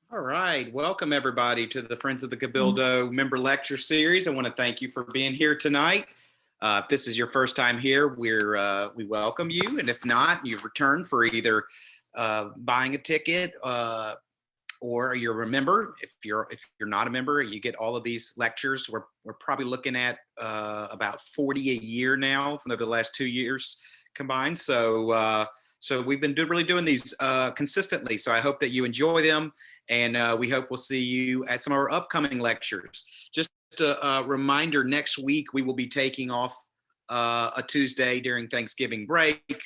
All right. Welcome, everybody, to the Friends of the Cabildo member lecture series. I want to thank you for being here tonight. If this is your first time here, we welcome you. And if not, you've returned for either buying a ticket or you're a member. If you're not a member, you get all of these lectures. We're probably looking at about 40 a year now from the last 2 years combined. So we've been really doing these consistently. So I hope that you enjoy them, and we hope we'll see you at some of our upcoming lectures. Just a reminder: next week we will be taking off a Tuesday during Thanksgiving break,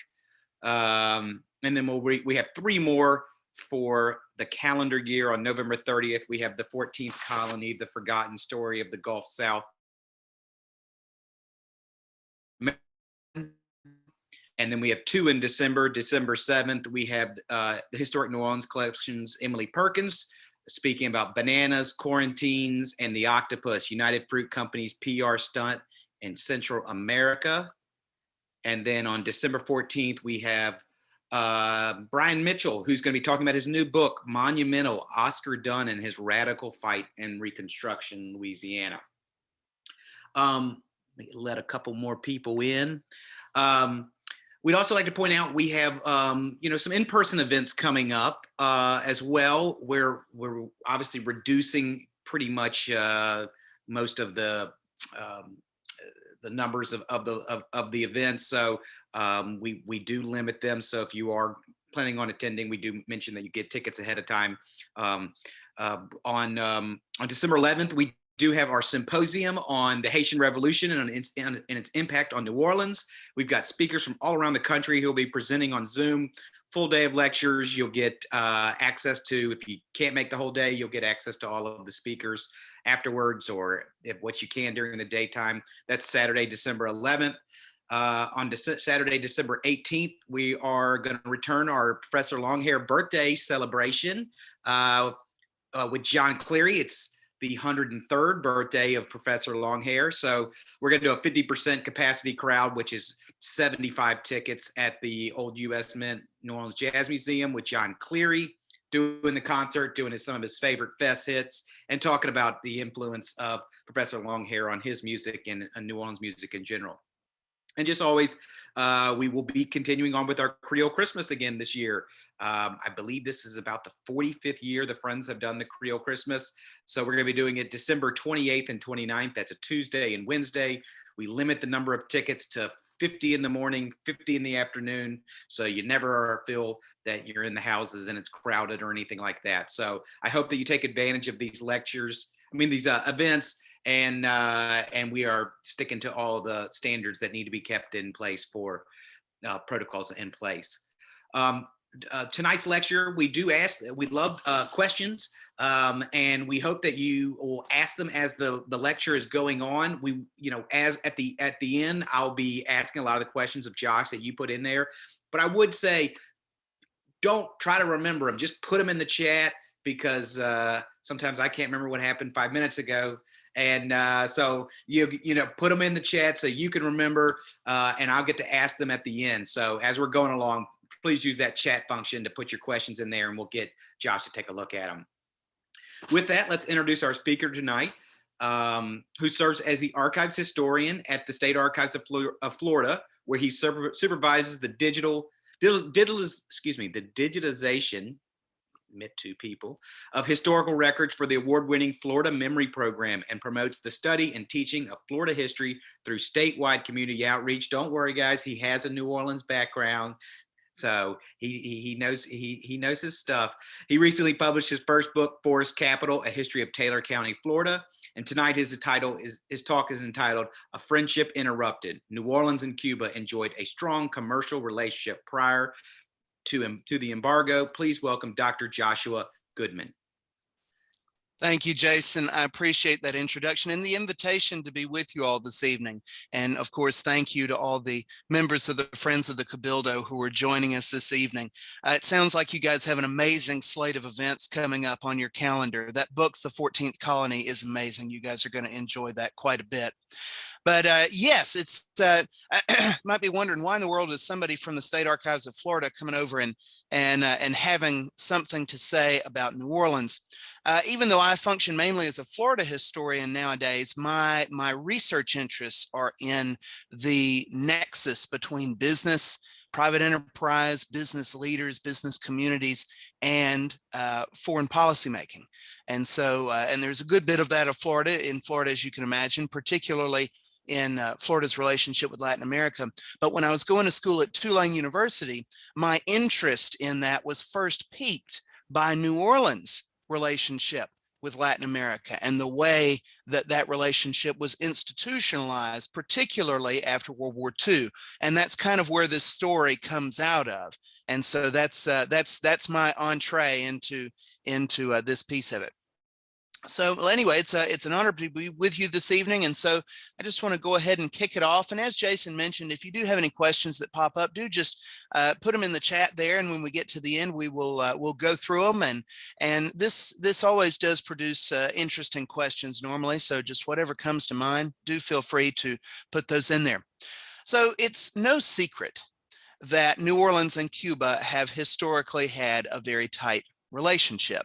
and then we have 3 more for the calendar year. On November 30th, we have the 14th Colony, the Forgotten Story of the Gulf South. And then we have 2 in December. December 7th, we have the Historic New Orleans Collection's Emily Perkins speaking about bananas, quarantines, and the octopus, United Fruit Company's PR stunt in Central America. And then on December 14th, we have Brian Mitchell, who's going to be talking about his new book, Monumental, Oscar Dunn and His Radical Fight in Reconstruction, Louisiana. Let a couple more people in. We'd also like to point out we have, some in-person events coming up as well, where we're obviously reducing pretty much most of the numbers of the events. So we do limit them. So if you are planning on attending, we do mention that you get tickets ahead of time. On December 11th, we do have our symposium on the Haitian Revolution and its impact on New Orleans. We've got speakers from all around the country who will be presenting on Zoom. Full day of lectures. You'll get access to, if you can't make the whole day, you'll get access to all of the speakers afterwards, or if what you can during the daytime. That's Saturday, December 11th. On Saturday, December 18th, we are going to return our Professor Longhair birthday celebration with John Cleary. It's the 103rd birthday of Professor Longhair. So we're going to do a 50% capacity crowd, which is 75 tickets at the old U.S. Mint New Orleans Jazz Museum, with John Cleary doing the concert, doing some of his favorite fest hits, and talking about the influence of Professor Longhair on his music and New Orleans music in general. And just always, we will be continuing on with our Creole Christmas again this year. I believe this is about the 45th year the Friends have done the Creole Christmas. So we're going to be doing it December 28th and 29th. That's a Tuesday and Wednesday. We limit the number of tickets to 50 in the morning, 50 in the afternoon. So you never feel that you're in the houses and it's crowded or anything like that. So I hope that you take advantage of these these events. And we are sticking to all the standards that need to be kept in place for protocols in place. Tonight's lecture, we love questions, and we hope that you will ask them as the lecture is going on. As at the end, I'll be asking a lot of the questions of Josh that you put in there. But I would say, don't try to remember them. Just put them in the chat, because sometimes I can't remember what happened 5 minutes ago. And so you put them in the chat so you can remember, and I'll get to ask them at the end. So as we're going along, please use that chat function to put your questions in there, and we'll get Josh to take a look at them. With that, let's introduce our speaker tonight, who serves as the archives historian at the State Archives of Florida, where he supervises the digitization of historical records for the award-winning Florida Memory Program, and promotes the study and teaching of Florida history through statewide community outreach. Don't worry, guys, he has a New Orleans background, so he knows his stuff. He recently published his first book, Forest Capital: A History of Taylor County, Florida, and tonight his talk is entitled "A Friendship Interrupted. New Orleans and Cuba enjoyed a strong commercial relationship prior to the embargo." Please welcome Dr. Joshua Goodman. Thank you, Jason. I appreciate that introduction and the invitation to be with you all this evening. And of course, thank you to all the members of the Friends of the Cabildo who are joining us this evening. It sounds like you guys have an amazing slate of events coming up on your calendar. That book, The 14th Colony, is amazing. You guys are going to enjoy that quite a bit. But yes, it's might be wondering why in the world is somebody from the State Archives of Florida coming over and having something to say about New Orleans. Even though I function mainly as a Florida historian nowadays, my research interests are in the nexus between business, private enterprise, business leaders, business communities, and foreign policy making. And so, and there's a good bit of that in Florida, as you can imagine, particularly in Florida's relationship with Latin America. But when I was going to school at Tulane University, my interest in that was first piqued by New Orleans' relationship with Latin America and the way that that relationship was institutionalized, particularly after World War II. And that's kind of where this story comes out of. And so that's my entree into this piece of it. So well, anyway, it's an honor to be with you this evening. And so I just want to go ahead and kick it off. And as Jason mentioned, if you do have any questions that pop up, do just put them in the chat there. And when we get to the end, we'll go through them. And this always does produce interesting questions normally. So just whatever comes to mind, do feel free to put those in there. So it's no secret that New Orleans and Cuba have historically had a very tight relationship.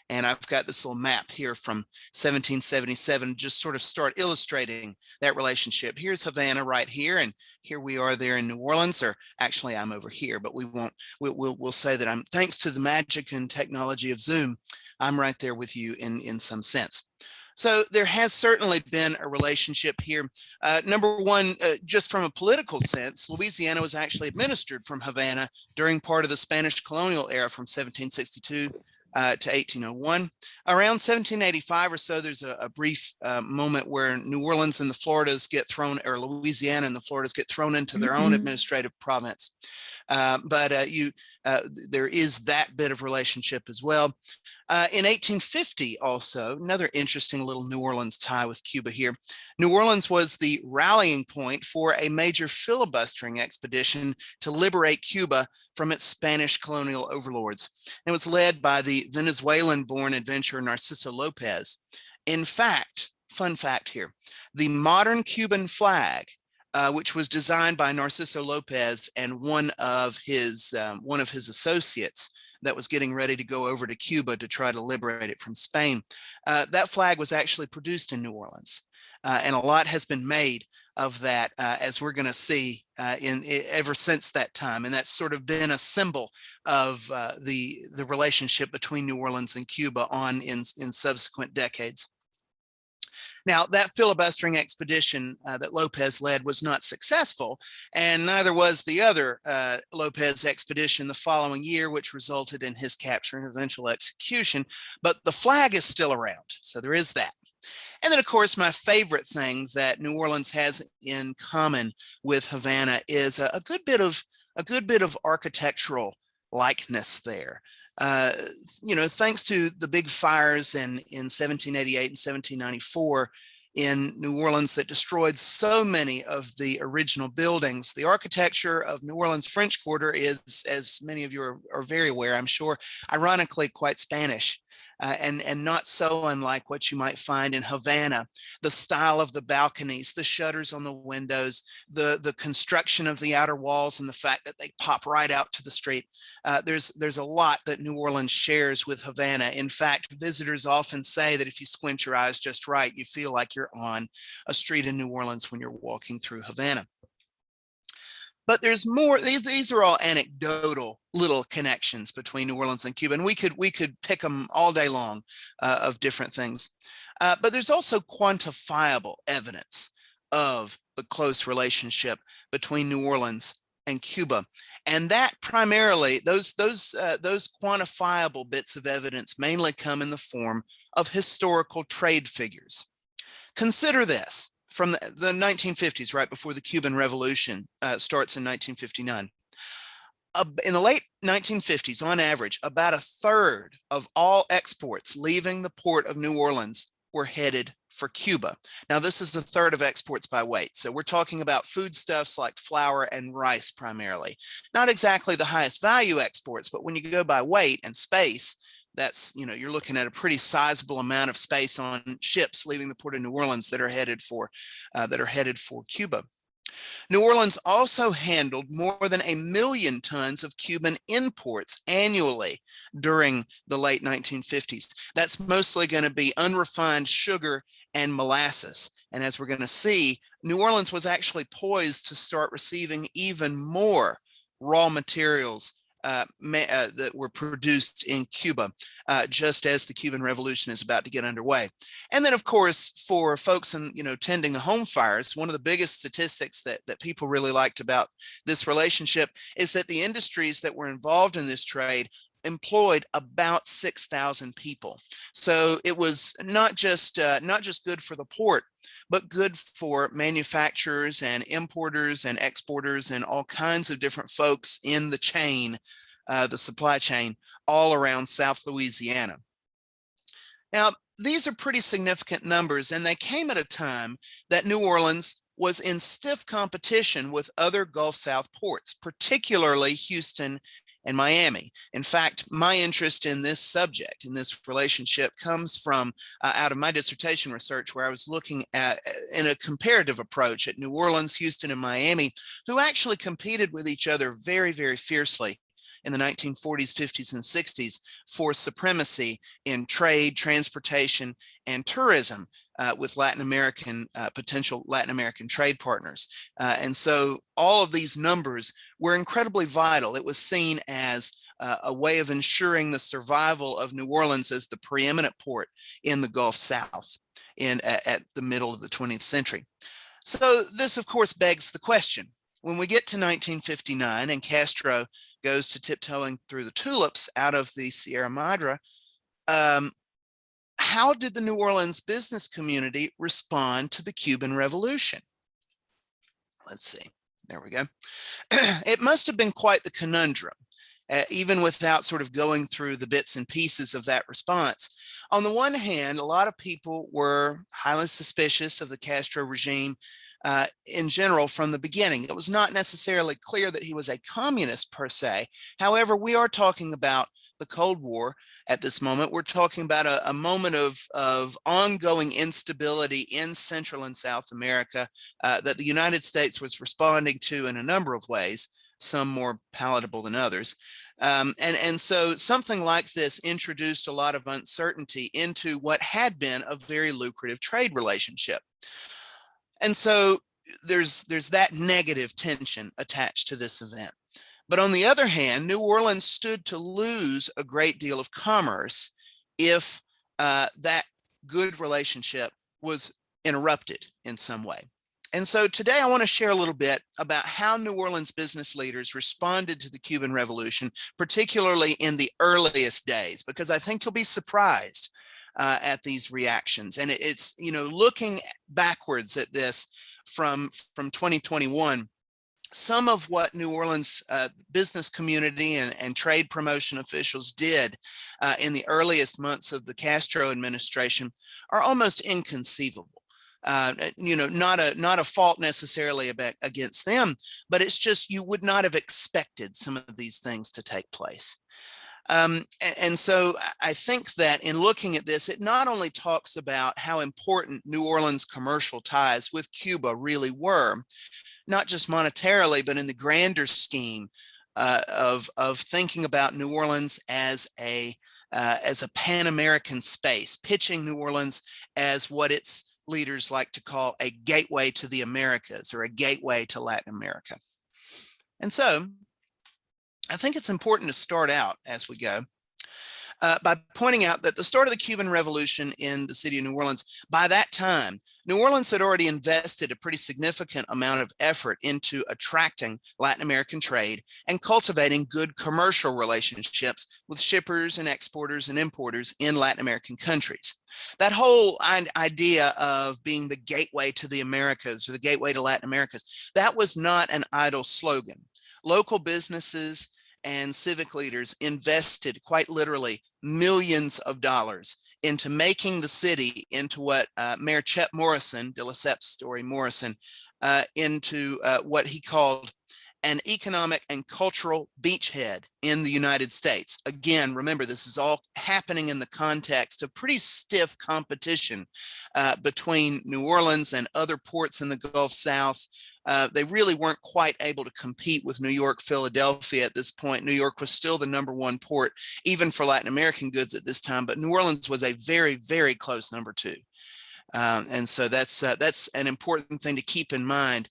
And I've got this little map here from 1777, just sort of start illustrating that relationship. Here's Havana right here, and here we are there in New Orleans, or actually I'm over here, but we'll say that I'm, thanks to the magic and technology of Zoom, I'm right there with you in some sense. So there has certainly been a relationship here. Number one, just from a political sense, Louisiana was actually administered from Havana during part of the Spanish colonial era from 1762 to 1801. Around 1785 or so, there's a brief moment where New Orleans and the Floridas get thrown, or Louisiana and the Floridas get thrown into their own administrative province. But there is that bit of relationship as well. In 1850 also, another interesting little New Orleans tie with Cuba here. New Orleans was the rallying point for a major filibustering expedition to liberate Cuba from its Spanish colonial overlords. It was led by the Venezuelan-born adventurer Narciso Lopez. In fact, fun fact here, the modern Cuban flag, which was designed by Narciso Lopez and one of his associates that was getting ready to go over to Cuba to try to liberate it from Spain. That flag was actually produced in New Orleans, and a lot has been made of that, as we're going to see ever since that time. And that's sort of been a symbol of the relationship between New Orleans and Cuba in subsequent decades. Now, that filibustering expedition that Lopez led was not successful, and neither was the other Lopez expedition the following year, which resulted in his capture and eventual execution. But the flag is still around, so there is that. And then, of course, my favorite thing that New Orleans has in common with Havana is a good bit of architectural likeness there. Thanks to the big fires in 1788 and 1794 in New Orleans that destroyed so many of the original buildings, the architecture of New Orleans French Quarter is, as many of you are very aware, I'm sure, ironically quite Spanish. And not so unlike what you might find in Havana. The style of the balconies, the shutters on the windows, the construction of the outer walls, and the fact that they pop right out to the street. There's a lot that New Orleans shares with Havana. In fact, visitors often say that if you squint your eyes just right, you feel like you're on a street in New Orleans when you're walking through Havana. But there's more. These are all anecdotal little connections between New Orleans and Cuba, and we could pick them all day long of different things. But there's also quantifiable evidence of the close relationship between New Orleans and Cuba, and that primarily those quantifiable bits of evidence mainly come in the form of historical trade figures. Consider this. From the 1950s, right before the Cuban Revolution starts in 1959. In the late 1950s, on average, about a third of all exports leaving the port of New Orleans were headed for Cuba. Now, this is a third of exports by weight. So we're talking about foodstuffs like flour and rice primarily. Not exactly the highest value exports, but when you go by weight and space, That's, you're looking at a pretty sizable amount of space on ships leaving the port of New Orleans that are headed for Cuba. New Orleans also handled more than 1 million tons of Cuban imports annually during the late 1950s. That's mostly going to be unrefined sugar and molasses. And as we're going to see, New Orleans was actually poised to start receiving even more raw materials that were produced in Cuba, just as the Cuban Revolution is about to get underway. And then, of course, for folks tending the home fires, one of the biggest statistics that people really liked about this relationship is that the industries that were involved in this trade employed about 6,000 people. So it was not just good for the port, but good for manufacturers and importers and exporters and all kinds of different folks in the chain, the supply chain, all around South Louisiana. Now, these are pretty significant numbers, and they came at a time that New Orleans was in stiff competition with other Gulf South ports, particularly Houston and Miami. In fact, my interest in this subject, in this relationship, comes from out of my dissertation research, where I was looking at, in a comparative approach, at New Orleans, Houston, and Miami, who actually competed with each other very, very fiercely in the 1940s, 50s, and 60s for supremacy in trade, transportation, and tourism with potential Latin American trade partners. And so all of these numbers were incredibly vital. It was seen as a way of ensuring the survival of New Orleans as the preeminent port in the Gulf South at the middle of the 20th century. So this, of course, begs the question. When we get to 1959 and Castro goes to tiptoeing through the tulips out of the Sierra Madre, how did the New Orleans business community respond to the Cuban Revolution? Let's see. There we go. It must have been quite the conundrum, even without sort of going through the bits and pieces of that response. On the one hand, a lot of people were highly suspicious of the Castro regime in general from the beginning. It was not necessarily clear that he was a communist per se. However, we are talking about the Cold War at this moment. We're talking about a moment of ongoing instability in Central and South America that the United States was responding to in a number of ways, some more palatable than others. And so something like this introduced a lot of uncertainty into what had been a very lucrative trade relationship. And so there's that negative tension attached to this event. But on the other hand, New Orleans stood to lose a great deal of commerce if that good relationship was interrupted in some way. And so today I want to share a little bit about how New Orleans business leaders responded to the Cuban Revolution, particularly in the earliest days, because I think you'll be surprised at these reactions. And it's, looking backwards at this from 2021, some of what New Orleans business community and trade promotion officials did in the earliest months of the Castro administration are almost inconceivable. Not a fault necessarily against them, but it's just you would not have expected some of these things to take place. And so I think that in looking at this, it not only talks about how important New Orleans commercial ties with Cuba really were, not just monetarily, but in the grander scheme of thinking about New Orleans as a Pan-American space, pitching New Orleans as what its leaders like to call a gateway to the Americas or a gateway to Latin America. And so I think it's important to start out as we go by pointing out that the start of the Cuban Revolution in the city of New Orleans, by that time, New Orleans had already invested a pretty significant amount of effort into attracting Latin American trade and cultivating good commercial relationships with shippers and exporters and importers in Latin American countries. That whole idea of being the gateway to the Americas or the gateway to Latin Americas, that was not an idle slogan. Local businesses and civic leaders invested quite literally millions of dollars into making the city into what Mayor Chet Morrison, de Lesseps story Morrison, into what he called an economic and cultural beachhead in the United States. Again, remember, this is all happening in the context of pretty stiff competition between New Orleans and other ports in the Gulf South. They really weren't quite able to compete with New York, Philadelphia at this point. New York was still the #1 port, even for Latin American goods at this time, but New Orleans was a very, very close #2. And so that's an important thing to keep in mind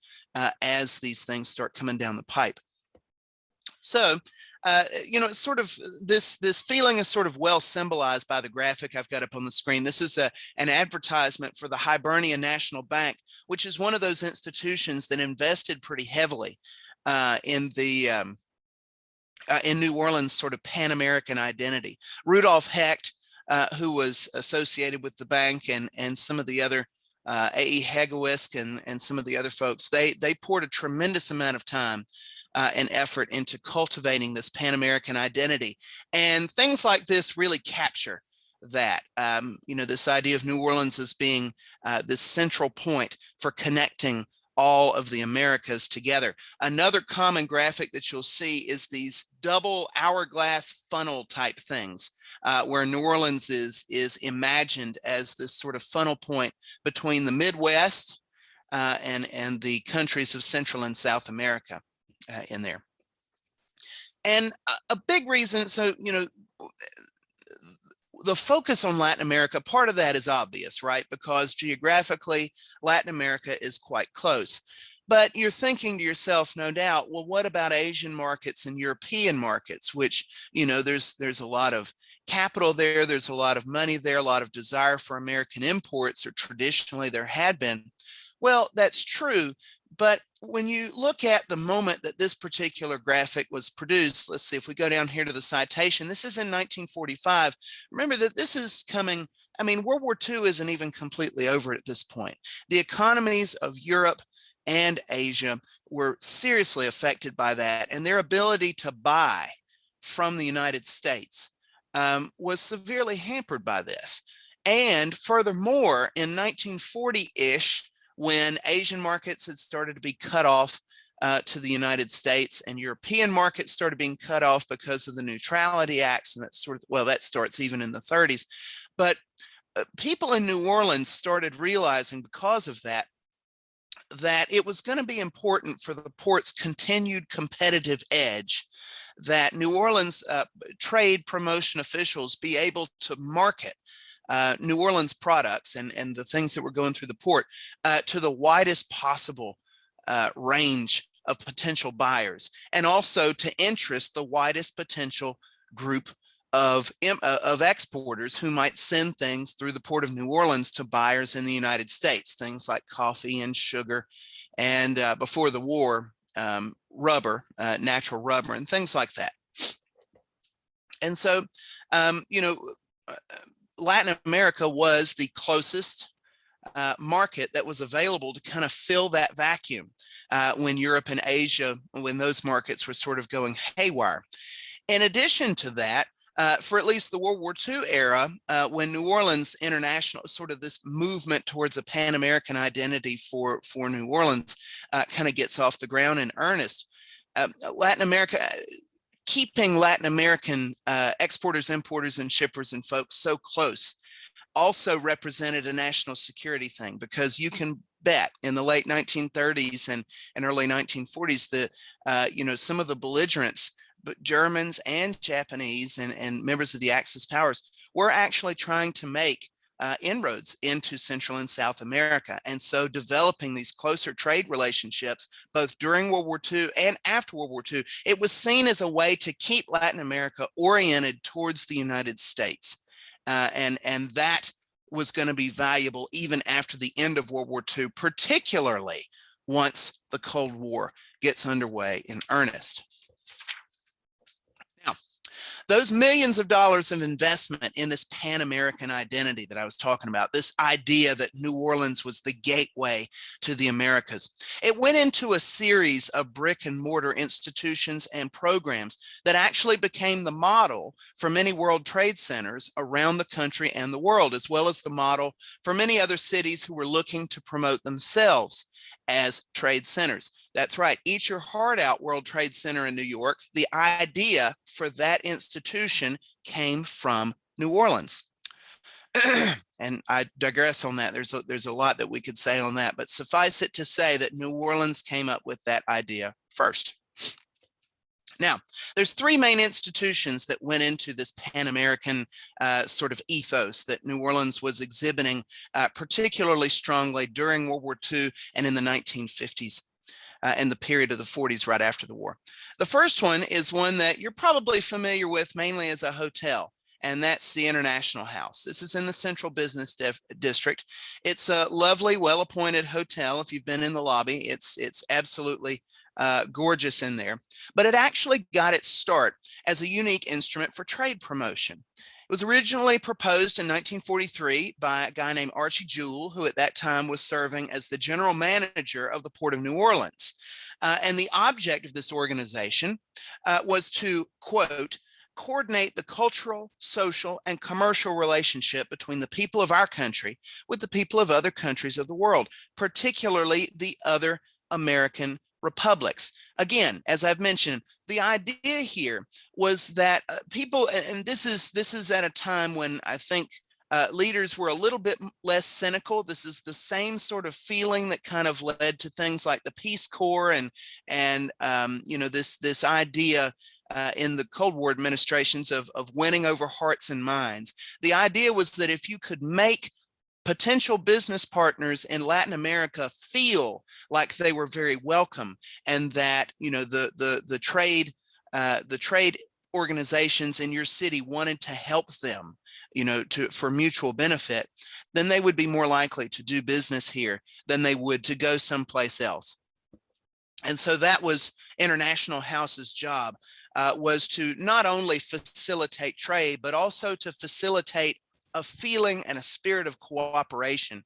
as these things start coming down the pipe. So, it's sort of this feeling is sort of well symbolized by the graphic I've got up on the screen. This is an advertisement for the Hibernia National Bank, which is one of those institutions that invested pretty heavily in New Orleans' sort of Pan-American identity. Rudolph Hecht, who was associated with the bank, and some of the other A.E. Hegewisk and some of the other folks, they poured a tremendous amount of time and effort into cultivating this Pan-American identity. And things like this really capture that, this idea of New Orleans as being this central point for connecting all of the Americas together. Another common graphic that you'll see is these double hourglass funnel type things, where New Orleans is imagined as this sort of funnel point between the Midwest and the countries of Central and South America in there. And a big reason, so, the focus on Latin America, part of that is obvious, right? Because geographically, Latin America is quite close. But you're thinking to yourself, no doubt, well, what about Asian markets and European markets, which, there's a lot of capital there, there's a lot of money there, a lot of desire for American imports, or traditionally there had been. Well, that's true. But when you look at the moment that this particular graphic was produced, let's see if we go down here to the citation, this is in 1945. Remember that this is coming, World War II isn't even completely over at this point. The economies of Europe and Asia were seriously affected by that, and their ability to buy from the United States was severely hampered by this. And furthermore, in 1940-ish, when Asian markets had started to be cut off to the United States, and European markets started being cut off because of the Neutrality Acts, and that starts even in the 30s. But people in New Orleans started realizing, because of that it was going to be important for the port's continued competitive edge that New Orleans trade promotion officials be able to market New Orleans products and the things that were going through the port to the widest possible range of potential buyers, and also to interest the widest potential group of exporters who might send things through the port of New Orleans to buyers in the United States, things like coffee and sugar, and before the war, rubber, natural rubber, and things like that. And so, Latin America was the closest market that was available to kind of fill that vacuum when Europe and Asia, when those markets were sort of going haywire. In addition to that, for at least the World War II era, when New Orleans International, sort of this movement towards a Pan-American identity for New Orleans kind of gets off the ground in earnest, Latin America, keeping Latin American exporters, importers, and shippers and folks so close also represented a national security thing, because you can bet in the late 1930s and early 1940s that some of the belligerents, but Germans and Japanese and members of the Axis powers, were actually trying to make inroads into Central and South America. And so developing these closer trade relationships, both during World War II and after World War II, it was seen as a way to keep Latin America oriented towards the United States. And that was going to be valuable even after the end of World War II, particularly once the Cold War gets underway in earnest. Now, those millions of dollars of investment in this Pan-American identity that I was talking about, this idea that New Orleans was the gateway to the Americas, it went into a series of brick and mortar institutions and programs that actually became the model for many World Trade Centers around the country and the world, as well as the model for many other cities who were looking to promote themselves as trade centers. That's right. Eat Your Heart Out World Trade Center in New York. The idea for that institution came from New Orleans. And I digress on that. There's a lot that we could say on that, but suffice it to say that New Orleans came up with that idea first. Now, there's three main institutions that went into this Pan-American sort of ethos that New Orleans was exhibiting particularly strongly during World War II and in the 1950s. And the period of the 40s right after the war. The first one is one that you're probably familiar with mainly as a hotel, and that's the International House. This is in the Central Business District. It's a lovely, well-appointed hotel. If you've been in the lobby, it's absolutely gorgeous in there. But it actually got its start as a unique instrument for trade promotion. It was originally proposed in 1943 by a guy named Archie Jewell, who at that time was serving as the general manager of the Port of New Orleans. And the object of this organization was to, quote, coordinate the cultural, social, and commercial relationship between the people of our country with the people of other countries of the world, particularly the other American republics. Again, as I've mentioned, the idea here was that people, and this is at a time when I think leaders were a little bit less cynical. This is the same sort of feeling that kind of led to things like the Peace Corps and you know, this idea in the Cold War administrations of winning over hearts and minds. The idea was that if you could make potential business partners in Latin America feel like they were very welcome, and that, you know, the trade organizations in your city wanted to help them, you know, for mutual benefit, then they would be more likely to do business here than they would to go someplace else. And so that was International House's job, was to not only facilitate trade, but also to facilitate a feeling and a spirit of cooperation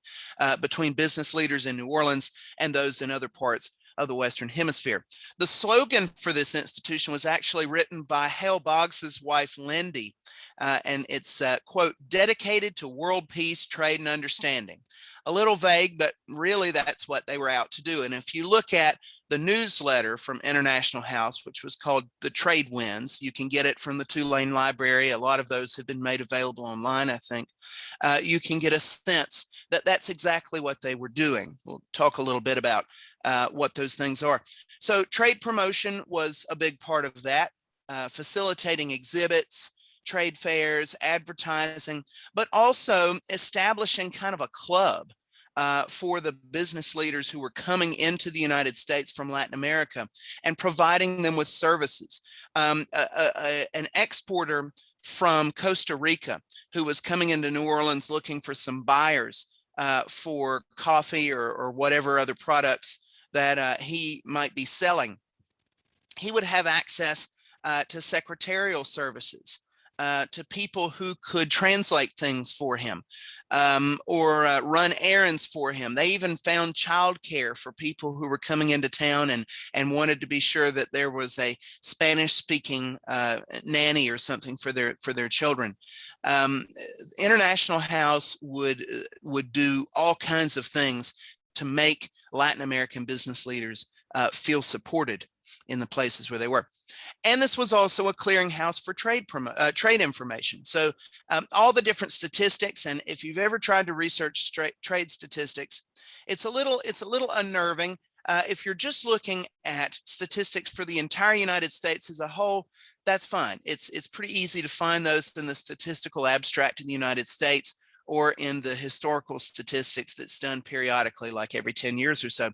between business leaders in New Orleans and those in other parts of the Western Hemisphere. The slogan for this institution was actually written by Hale Boggs's wife, Lindy, and it's, quote, dedicated to world peace, trade, and understanding. A little vague, but really that's what they were out to do. And if you look at the newsletter from International House, which was called The Trade Winds, you can get it from the Tulane Library. A lot of those have been made available online, I think. You can get a sense that that's exactly what they were doing. We'll talk a little bit about what those things are. So trade promotion was a big part of that, facilitating exhibits, trade fairs, advertising, but also establishing kind of a club for the business leaders who were coming into the United States from Latin America and providing them with services. An exporter from Costa Rica who was coming into New Orleans looking for some buyers for coffee or whatever other products that he might be selling, he would have access to secretarial services, to people who could translate things for him, or run errands for him. They even found childcare for people who were coming into town and wanted to be sure that there was a Spanish-speaking nanny or something for their children. International House would do all kinds of things to make Latin American business leaders feel supported in the places where they were. And this was also a clearinghouse for trade information. So all the different statistics, and if you've ever tried to research trade statistics, it's a little unnerving. If you're just looking at statistics for the entire United States as a whole, that's fine. It's pretty easy to find those in the statistical abstract in the United States or in the historical statistics that's done periodically, like every 10 years or so.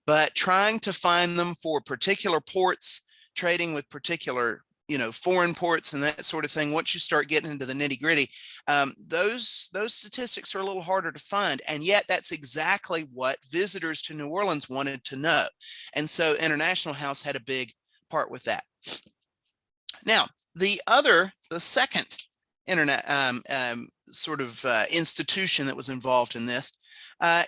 But trying to find them for particular ports, trading with particular, you know, foreign ports and that sort of thing, once you start getting into the nitty gritty, those statistics are a little harder to find. And yet that's exactly what visitors to New Orleans wanted to know. And so International House had a big part with that. Now, the second internet institution that was involved in this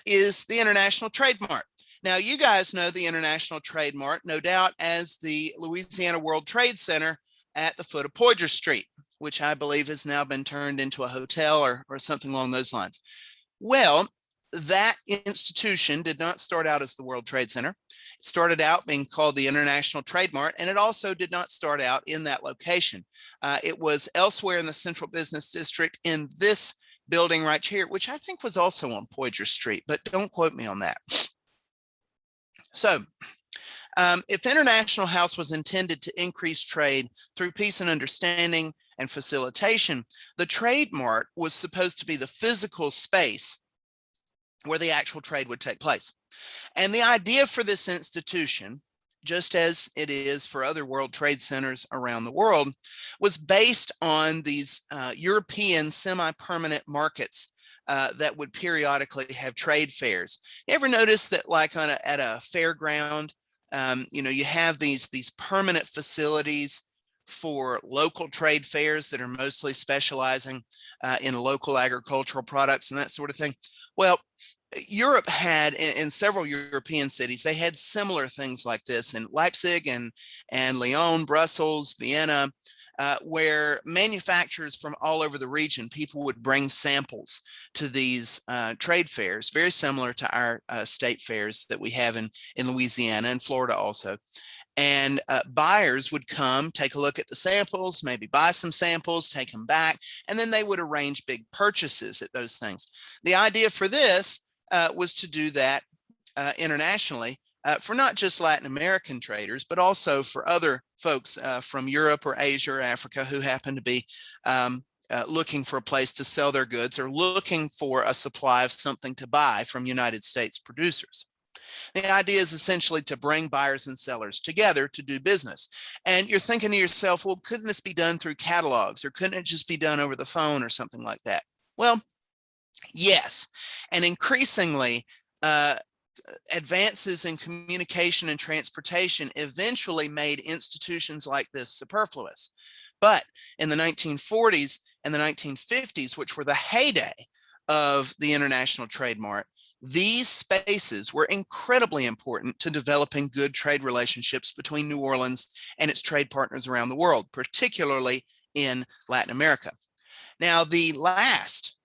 is the International Trade Mart. Now, you guys know the International Trade Mart, no doubt, as the Louisiana World Trade Center at the foot of Poydras Street, which I believe has now been turned into a hotel or something along those lines. Well, that institution did not start out as the World Trade Center. It started out being called the International Trade Mart, and it also did not start out in that location. It was elsewhere in the Central Business District in this building right here, which I think was also on Poydras Street, but don't quote me on that. So if International House was intended to increase trade through peace and understanding and facilitation, the Trade Mart was supposed to be the physical space where the actual trade would take place. And the idea for this institution, just as it is for other World Trade Centers around the world, was based on these European semi-permanent markets that would periodically have trade fairs. You ever notice that, like at a fairground, you have these permanent facilities for local trade fairs that are mostly specializing in local agricultural products and that sort of thing? Well, Europe had, in several European cities, they had similar things like this in Leipzig and Lyon, Brussels, Vienna, where manufacturers from all over the region, people would bring samples to these trade fairs, very similar to our state fairs that we have in Louisiana and Florida also. And buyers would come, take a look at the samples, maybe buy some samples, take them back, and then they would arrange big purchases at those things. The idea for this was to do that internationally for not just Latin American traders, but also for other folks from Europe or Asia or Africa who happen to be looking for a place to sell their goods or looking for a supply of something to buy from United States producers. The idea is essentially to bring buyers and sellers together to do business. And you're thinking to yourself, well, couldn't this be done through catalogs, or couldn't it just be done over the phone or something like that? Well, yes. And increasingly, advances in communication and transportation eventually made institutions like this superfluous. But in the 1940s and the 1950s, which were the heyday of the International Trade Mart, these spaces were incredibly important to developing good trade relationships between New Orleans and its trade partners around the world, particularly in Latin America. Now, the last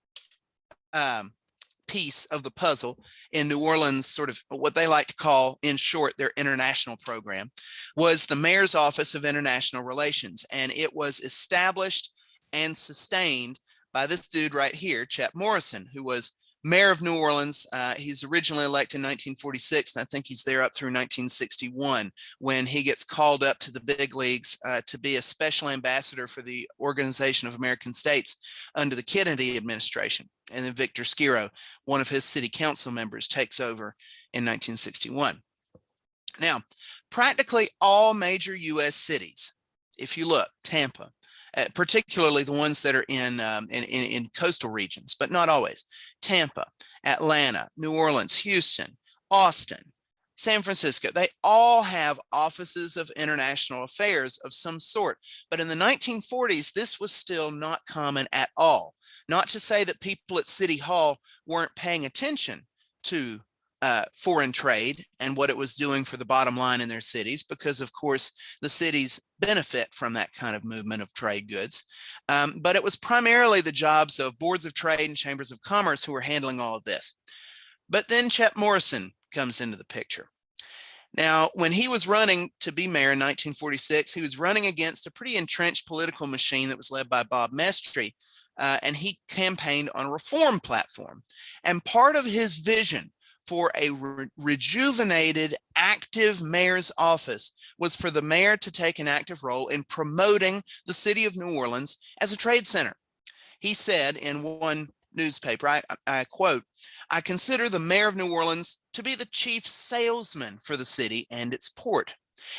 piece of the puzzle in New Orleans, sort of what they like to call, in short, their international program, was the Mayor's Office of International Relations. And it was established and sustained by this dude right here, Chet Morrison, who was mayor of New Orleans. He's originally elected in 1946, and I think he's there up through 1961 when he gets called up to the big leagues to be a special ambassador for the Organization of American States under the Kennedy administration. And then Victor Skiro, one of his city council members, takes over in 1961. Now, practically all major U.S. cities, if you look, Tampa, particularly the ones that are in coastal regions, but not always. Tampa, Atlanta, New Orleans, Houston, Austin, San Francisco, they all have offices of international affairs of some sort. But in the 1940s, this was still not common at all. Not to say that people at City Hall weren't paying attention to foreign trade and what it was doing for the bottom line in their cities, because of course the cities benefit from that kind of movement of trade goods. But it was primarily the jobs of boards of trade and chambers of commerce who were handling all of this. But then Chet Morrison comes into the picture. Now, when he was running to be mayor in 1946, he was running against a pretty entrenched political machine that was led by Bob Mestry, and he campaigned on a reform platform. And part of his vision for a rejuvenated, active mayor's office was for the mayor to take an active role in promoting the city of New Orleans as a trade center. He said in one newspaper, I quote, "I consider the mayor of New Orleans to be the chief salesman for the city and its port."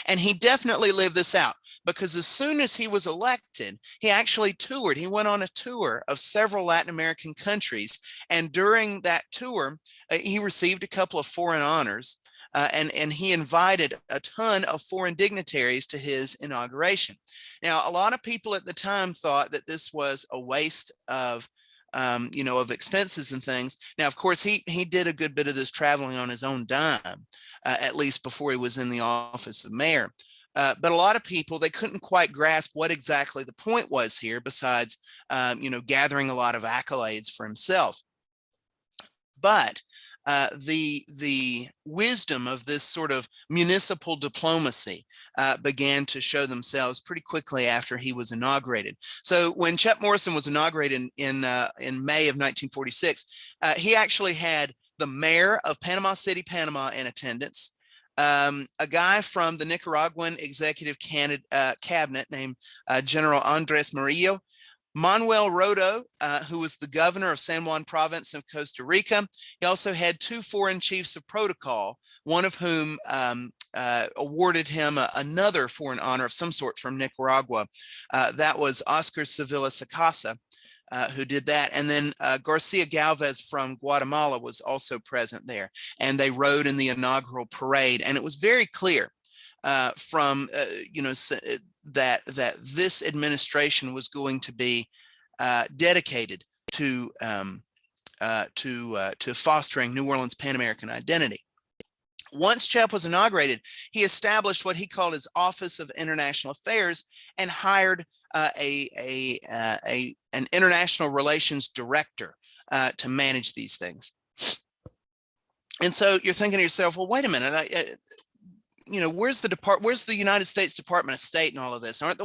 And he definitely lived this out, because as soon as he was elected, he actually toured. He went on a tour of several Latin American countries. And during that tour, he received a couple of foreign honors, and he invited a ton of foreign dignitaries to his inauguration. Now, a lot of people at the time thought that this was a waste of of expenses and things. Now, of course, he did a good bit of this traveling on his own dime, at least before he was in the office of mayor. But a lot of people, they couldn't quite grasp what exactly the point was here, besides, gathering a lot of accolades for himself. But the wisdom of this sort of municipal diplomacy began to show themselves pretty quickly after he was inaugurated. So when Chet Morrison was inaugurated in May of 1946, he actually had the mayor of Panama City, Panama, in attendance. A guy from the Nicaraguan executive cabinet named General Andres Murillo, Manuel Rodo, who was the governor of San Juan province of Costa Rica. He also had two foreign chiefs of protocol, one of whom awarded him another foreign honor of some sort from Nicaragua. That was Oscar Sevilla Sacasa, who did that. And then Garcia Galvez from Guatemala was also present there. And they rode in the inaugural parade. And it was very clear from, that this administration was going to be dedicated to fostering New Orleans Pan American identity. Once Chet was inaugurated, he established what he called his Office of International Affairs and hired an international relations director to manage these things. And so you're thinking to yourself, well, wait a minute, where's the United States Department of State and all of this? Aren't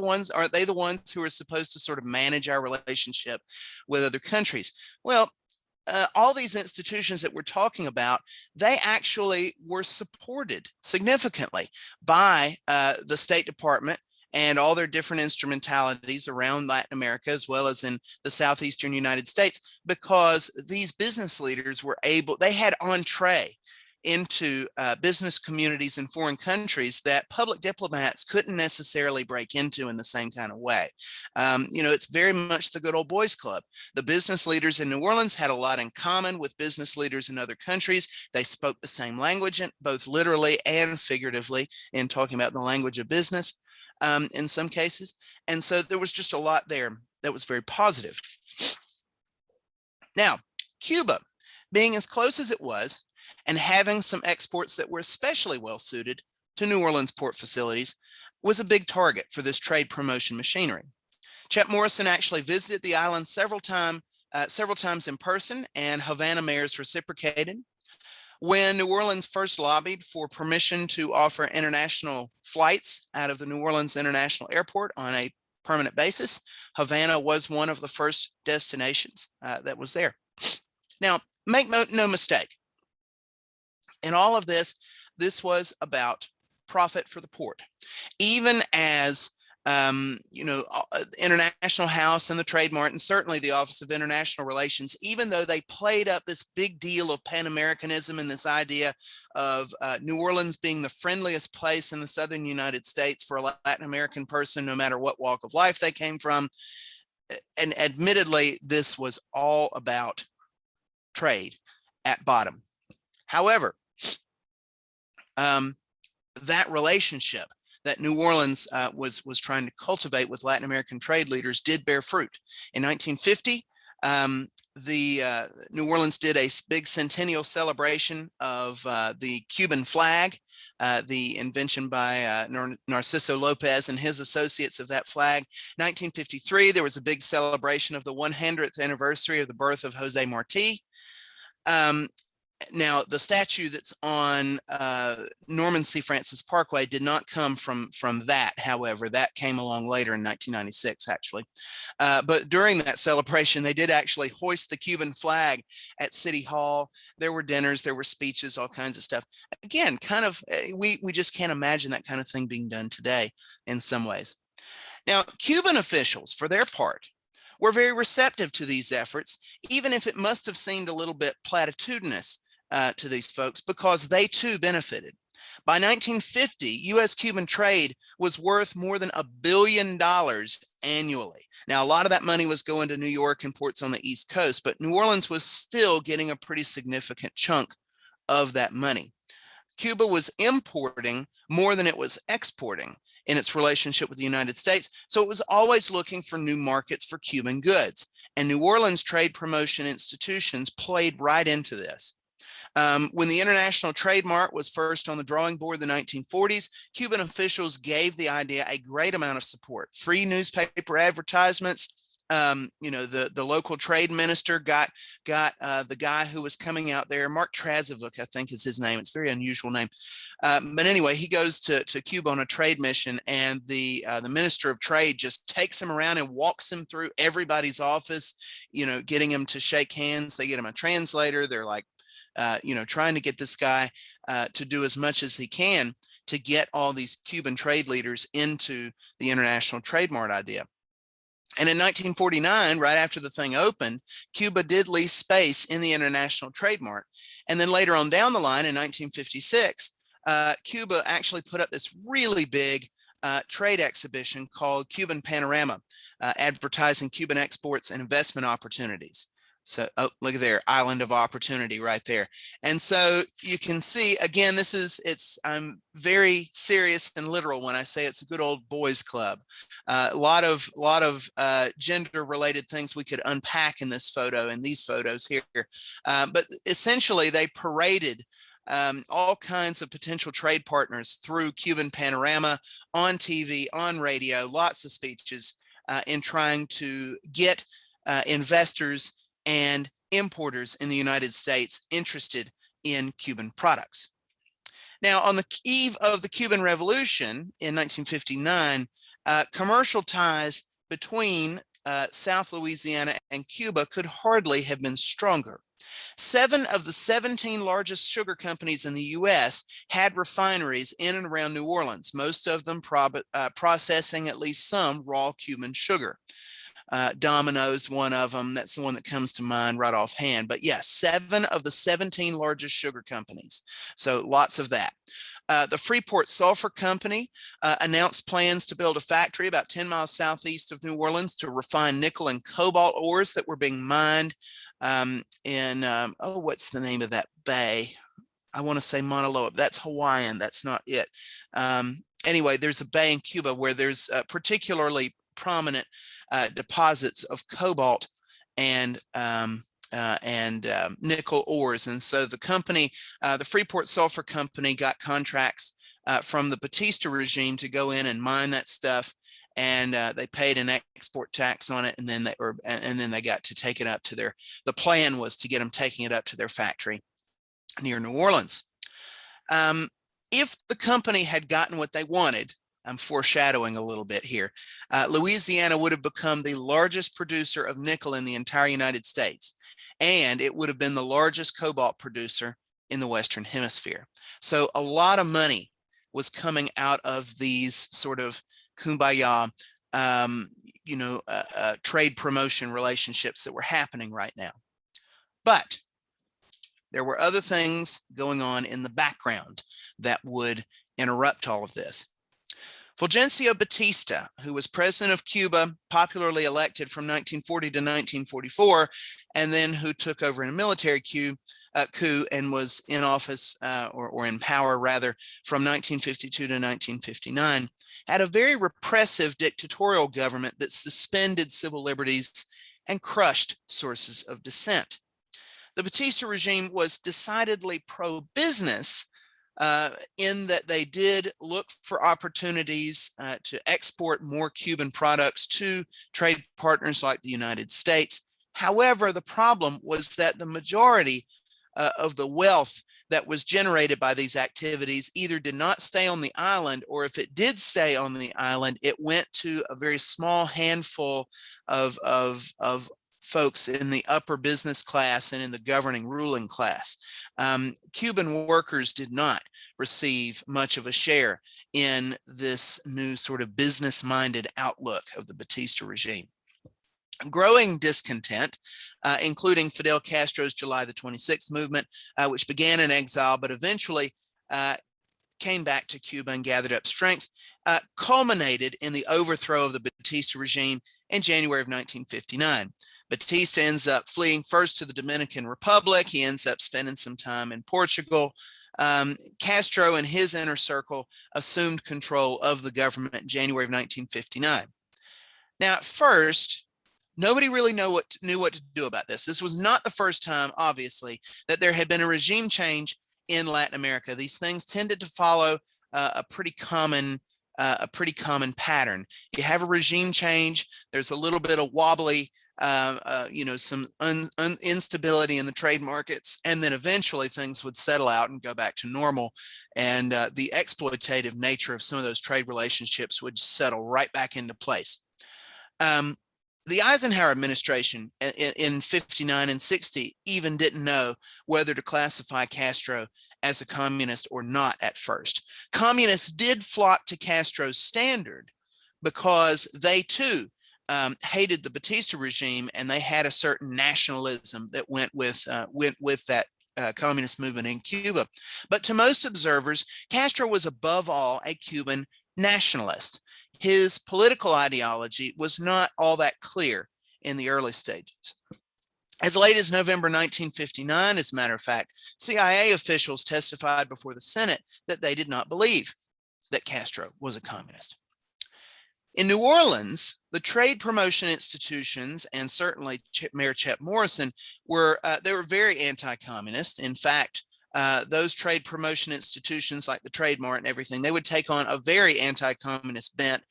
they the ones who are supposed to sort of manage our relationship with other countries? Well, all these institutions that we're talking about, they actually were supported significantly by the State Department and all their different instrumentalities around Latin America, as well as in the southeastern United States, because these business leaders they had entree into business communities in foreign countries that public diplomats couldn't necessarily break into in the same kind of way. It's very much the good old boys club. The business leaders in New Orleans had a lot in common with business leaders in other countries. They spoke the same language, both literally and figuratively, in talking about the language of business in some cases. And so there was just a lot there that was very positive. Now, Cuba, being as close as it was, and having some exports that were especially well suited to New Orleans port facilities, was a big target for this trade promotion machinery. Chet Morrison actually visited the island several times in person, and Havana mayors reciprocated. When New Orleans first lobbied for permission to offer international flights out of the New Orleans International Airport on a permanent basis, Havana was one of the first destinations that was there. Now, make no mistake, in all of this was about profit for the port. Even as International House and the Trade Mart, and certainly the Office of International Relations, even though they played up this big deal of Pan-Americanism and this idea of New Orleans being the friendliest place in the southern United States for a Latin American person, no matter what walk of life they came from, and admittedly, this was all about trade at bottom. However, that relationship that New Orleans was trying to cultivate with Latin American trade leaders did bear fruit. In 1950, New Orleans did a big centennial celebration of the Cuban flag, the invention by Narciso Lopez and his associates of that flag. 1953, there was a big celebration of the 100th anniversary of the birth of Jose Marti. Now, the statue that's on Norman C. Francis Parkway did not come from that. However, that came along later in 1996, actually. But during that celebration, they did actually hoist the Cuban flag at City Hall. There were dinners, there were speeches, all kinds of stuff. Again, kind of, we just can't imagine that kind of thing being done today in some ways. Now, Cuban officials, for their part, were very receptive to these efforts, even if it must have seemed a little bit platitudinous to these folks, because they too benefited. By 1950, U.S.-Cuban trade was worth more than $1 billion annually. Now, a lot of that money was going to New York and ports on the East Coast, but New Orleans was still getting a pretty significant chunk of that money. Cuba was importing more than it was exporting in its relationship with the United States, so it was always looking for new markets for Cuban goods. And New Orleans trade promotion institutions played right into this. When the International Trade Mart was first on the drawing board in the 1940s, Cuban officials gave the idea a great amount of support. Free newspaper advertisements, the local trade minister got the guy who was coming out there, Mark Trazevuk, I think is his name. It's a very unusual name. But anyway, he goes to Cuba on a trade mission, and the minister of trade just takes him around and walks him through everybody's office, getting him to shake hands. They get him a translator. They're like, trying to get this guy to do as much as he can to get all these Cuban trade leaders into the international trade mart idea. And in 1949, right after the thing opened, Cuba did lease space in the international trade mart. And then later on down the line in 1956, Cuba actually put up this really big trade exhibition called Cuban Panorama, advertising Cuban exports and investment opportunities. So, oh, look at there, island of opportunity right there. And so you can see, again, I'm very serious and literal when I say it's a good old boys club. A lot of gender related things we could unpack in this photo and these photos here. But essentially they paraded all kinds of potential trade partners through Cuban Panorama on TV, on radio, lots of speeches in trying to get investors and importers in the United States interested in Cuban products. Now, on the eve of the Cuban Revolution in 1959, commercial ties between South Louisiana and Cuba could hardly have been stronger. 7 of the 17 largest sugar companies in the U.S. had refineries in and around New Orleans, most of them processing at least some raw Cuban sugar. Domino's, one of them. That's the one that comes to mind right offhand. But yes, 7 of the 17 largest sugar companies. So lots of that. The Freeport Sulfur Company announced plans to build a factory about 10 miles southeast of New Orleans to refine nickel and cobalt ores that were being mined what's the name of that bay? I want to say Mauna Loa. That's Hawaiian. That's not it. Anyway, there's a bay in Cuba where there's particularly prominent deposits of cobalt and nickel ores. And so the company, the Freeport Sulfur Company, got contracts from the Batista regime to go in and mine that stuff. And they paid an export tax on it, and then they got to take it up to the plan was to get them taking it up to their factory near New Orleans. If the company had gotten what they wanted, I'm foreshadowing a little bit here, Louisiana would have become the largest producer of nickel in the entire United States, and it would have been the largest cobalt producer in the Western Hemisphere. So a lot of money was coming out of these sort of kumbaya, trade promotion relationships that were happening right now. But there were other things going on in the background that would interrupt all of this. Fulgencio Batista, who was president of Cuba, popularly elected from 1940 to 1944, and then who took over in a military coup and was in office or in power rather from 1952 to 1959, had a very repressive dictatorial government that suspended civil liberties and crushed sources of dissent. The Batista regime was decidedly pro-business in that they did look for opportunities to export more Cuban products to trade partners like the United States. However, the problem was that the majority of the wealth that was generated by these activities either did not stay on the island, or if it did stay on the island, it went to a very small handful of folks in the upper business class and in the governing ruling class. Cuban workers did not receive much of a share in this new sort of business-minded outlook of the Batista regime. Growing discontent, including Fidel Castro's July the 26th movement, which began in exile, but eventually came back to Cuba and gathered up strength, culminated in the overthrow of the Batista regime in January of 1959. Batista ends up fleeing first to the Dominican Republic. He ends up spending some time in Portugal. Castro and his inner circle assumed control of the government in January of 1959. Now, at first, nobody really knew what to do about this. This was not the first time, obviously, that there had been a regime change in Latin America. These things tended to follow a pretty common a pretty common pattern. You have a regime change, there's a little bit of wobbly, some instability in the trade markets, and then eventually things would settle out and go back to normal. And the exploitative nature of some of those trade relationships would settle right back into place. The Eisenhower administration in 59 and 60 even didn't know whether to classify Castro as a communist or not at first. Communists did flock to Castro's standard because they too hated the Batista regime, and they had a certain nationalism that went with that communist movement in Cuba. But to most observers, Castro was above all a Cuban nationalist. His political ideology was not all that clear in the early stages. As late as November 1959, as a matter of fact, CIA officials testified before the Senate that they did not believe that Castro was a communist. In New Orleans, the trade promotion institutions, and certainly Mayor Chet Morrison, were very anti-communist. In fact, those trade promotion institutions like the Trade Mart and everything, they would take on a very anti-communist bent.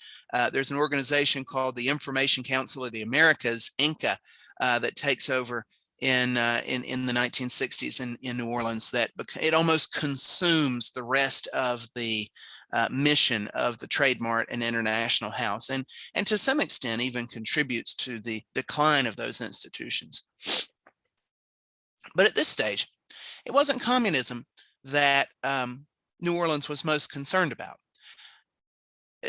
There's an organization called the Information Council of the Americas, INCA, that takes over in the 1960s in New Orleans, that it almost consumes the rest of the mission of the Trade Mart and International House, and to some extent even contributes to the decline of those institutions. But at this stage, it wasn't communism that New Orleans was most concerned about.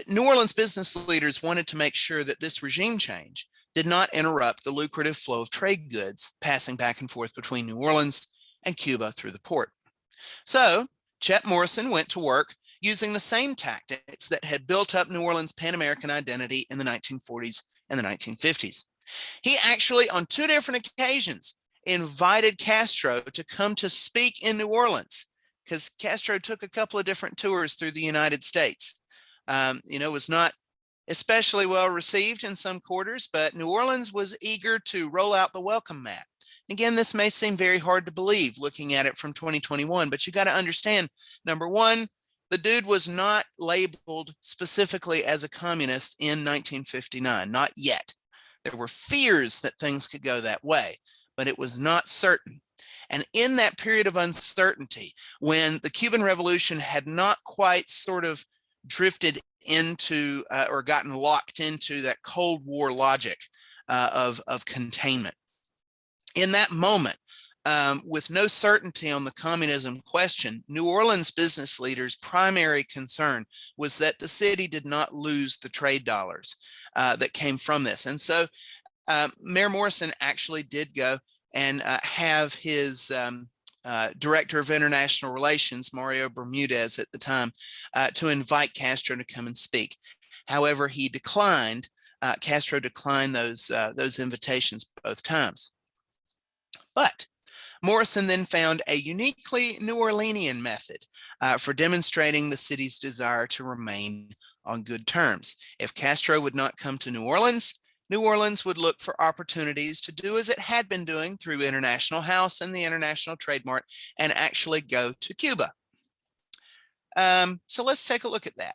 New Orleans business leaders wanted to make sure that this regime change did not interrupt the lucrative flow of trade goods passing back and forth between New Orleans and Cuba through the port. So Chet Morrison went to work using the same tactics that had built up New Orleans' Pan-American identity in the 1940s and the 1950s. He actually, on 2 different occasions, invited Castro to come to speak in New Orleans, because Castro took a couple of different tours through the United States. Was not especially well received in some quarters, but New Orleans was eager to roll out the welcome mat. Again, this may seem very hard to believe looking at it from 2021, but you got to understand, number one, the dude was not labeled specifically as a communist in 1959, not yet. There were fears that things could go that way, but it was not certain. And in that period of uncertainty, when the Cuban Revolution had not quite sort of drifted into or gotten locked into that Cold War logic of containment, in that moment, with no certainty on the communism question, New Orleans business leaders' primary concern was that the city did not lose the trade dollars that came from this. And so Mayor Morrison actually did go and have his director of international relations, Mario Bermudez at the time, to invite Castro to come and speak. However, he declined. Castro declined those invitations both times. But Morrison then found a uniquely New Orleanian method for demonstrating the city's desire to remain on good terms. If Castro would not come to New Orleans would look for opportunities to do as it had been doing through International House and the International Trade Mart, and actually go to Cuba. So let's take a look at that.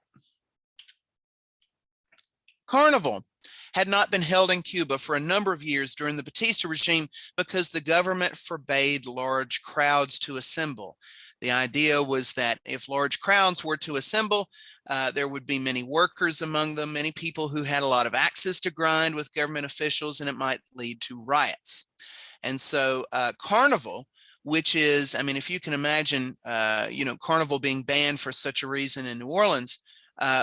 Carnival had not been held in Cuba for a number of years during the Batista regime because the government forbade large crowds to assemble. The idea was that if large crowds were to assemble, there would be many workers among them, many people who had a lot of axes to grind with government officials, and it might lead to riots. And so Carnival, which is, I mean, if you can imagine, Carnival being banned for such a reason in New Orleans,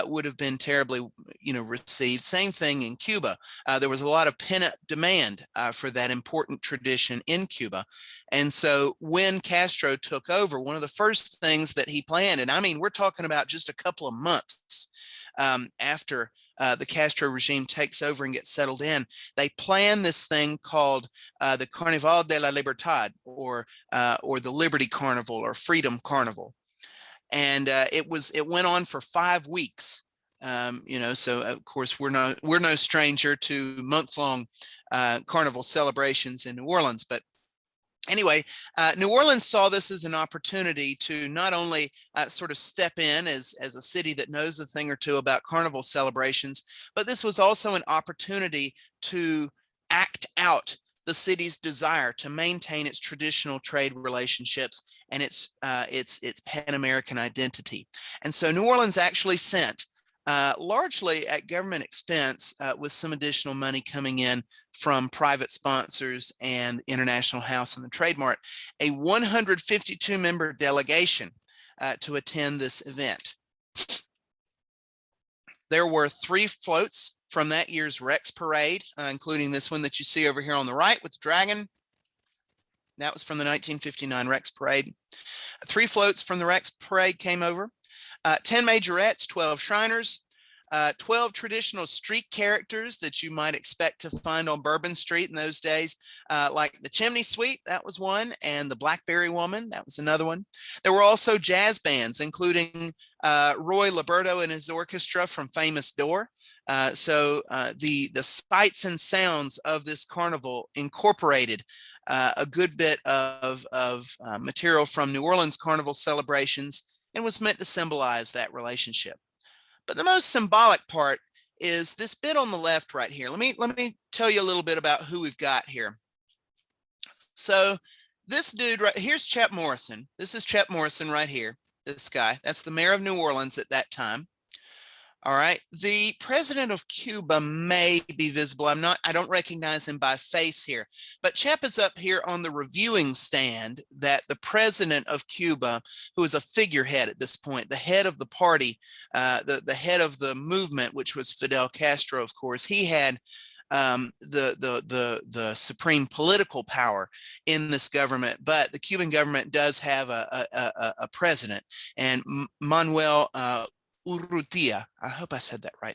would have been terribly, received. Same thing in Cuba. There was a lot of pent-up demand for that important tradition in Cuba. And so when Castro took over, one of the first things that he planned, and I mean, we're talking about just a couple of months after the Castro regime takes over and gets settled in, they plan this thing called the Carnaval de la Libertad, or the Liberty Carnival or Freedom Carnival. And it went on for 5 weeks. So of course we're no stranger to month-long carnival celebrations in New Orleans, but Anyway, New Orleans saw this as an opportunity to not only sort of step in as a city that knows a thing or two about carnival celebrations, but this was also an opportunity to act out the city's desire to maintain its traditional trade relationships and its Pan-American identity. And so New Orleans actually sent, largely at government expense, with some additional money coming in from private sponsors and International House and the Trade Mart, a 152-member delegation to attend this event. There were 3 floats from that year's Rex Parade, including this one that you see over here on the right with the dragon. That was from the 1959 Rex Parade. 3 floats from the Rex Parade came over. 10 majorettes, 12 Shriners, 12 traditional street characters that you might expect to find on Bourbon Street in those days, like the Chimney Sweep, that was one, and the Blackberry Woman, that was another one. There were also jazz bands, including Roy Liberto and his orchestra from Famous Door. So the sights and sounds of this carnival incorporated a good bit of material from New Orleans carnival celebrations and was meant to symbolize that relationship. But the most symbolic part is this bit on the left right here. Let me tell you a little bit about who we've got here. So this dude right here's Chet Morrison. This is Chet Morrison right here. This guy, that's the mayor of New Orleans at that time. All right, the president of Cuba may be visible. I don't recognize him by face here, but Chet is up here on the reviewing stand that the president of Cuba, who is a figurehead at this point, the head of the party, the head of the movement, which was Fidel Castro, of course, he had the supreme political power in this government, but the Cuban government does have a president, and Manuel Urrutia. I hope I said that right.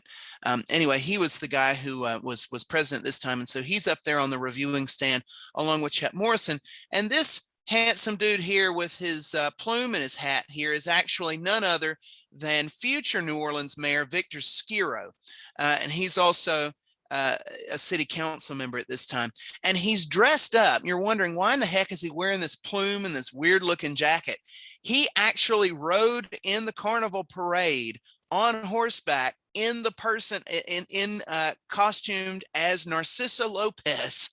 Anyway, he was the guy who was president this time, and so he's up there on the reviewing stand along with Chet Morrison. And this handsome dude here with his plume and his hat here is actually none other than future New Orleans Mayor Victor Skiro, and he's also a city council member at this time. And he's dressed up. You're wondering, why in the heck is he wearing this plume and this weird looking jacket? He actually rode in the carnival parade on horseback in the person in costumed as Narciso Lopez,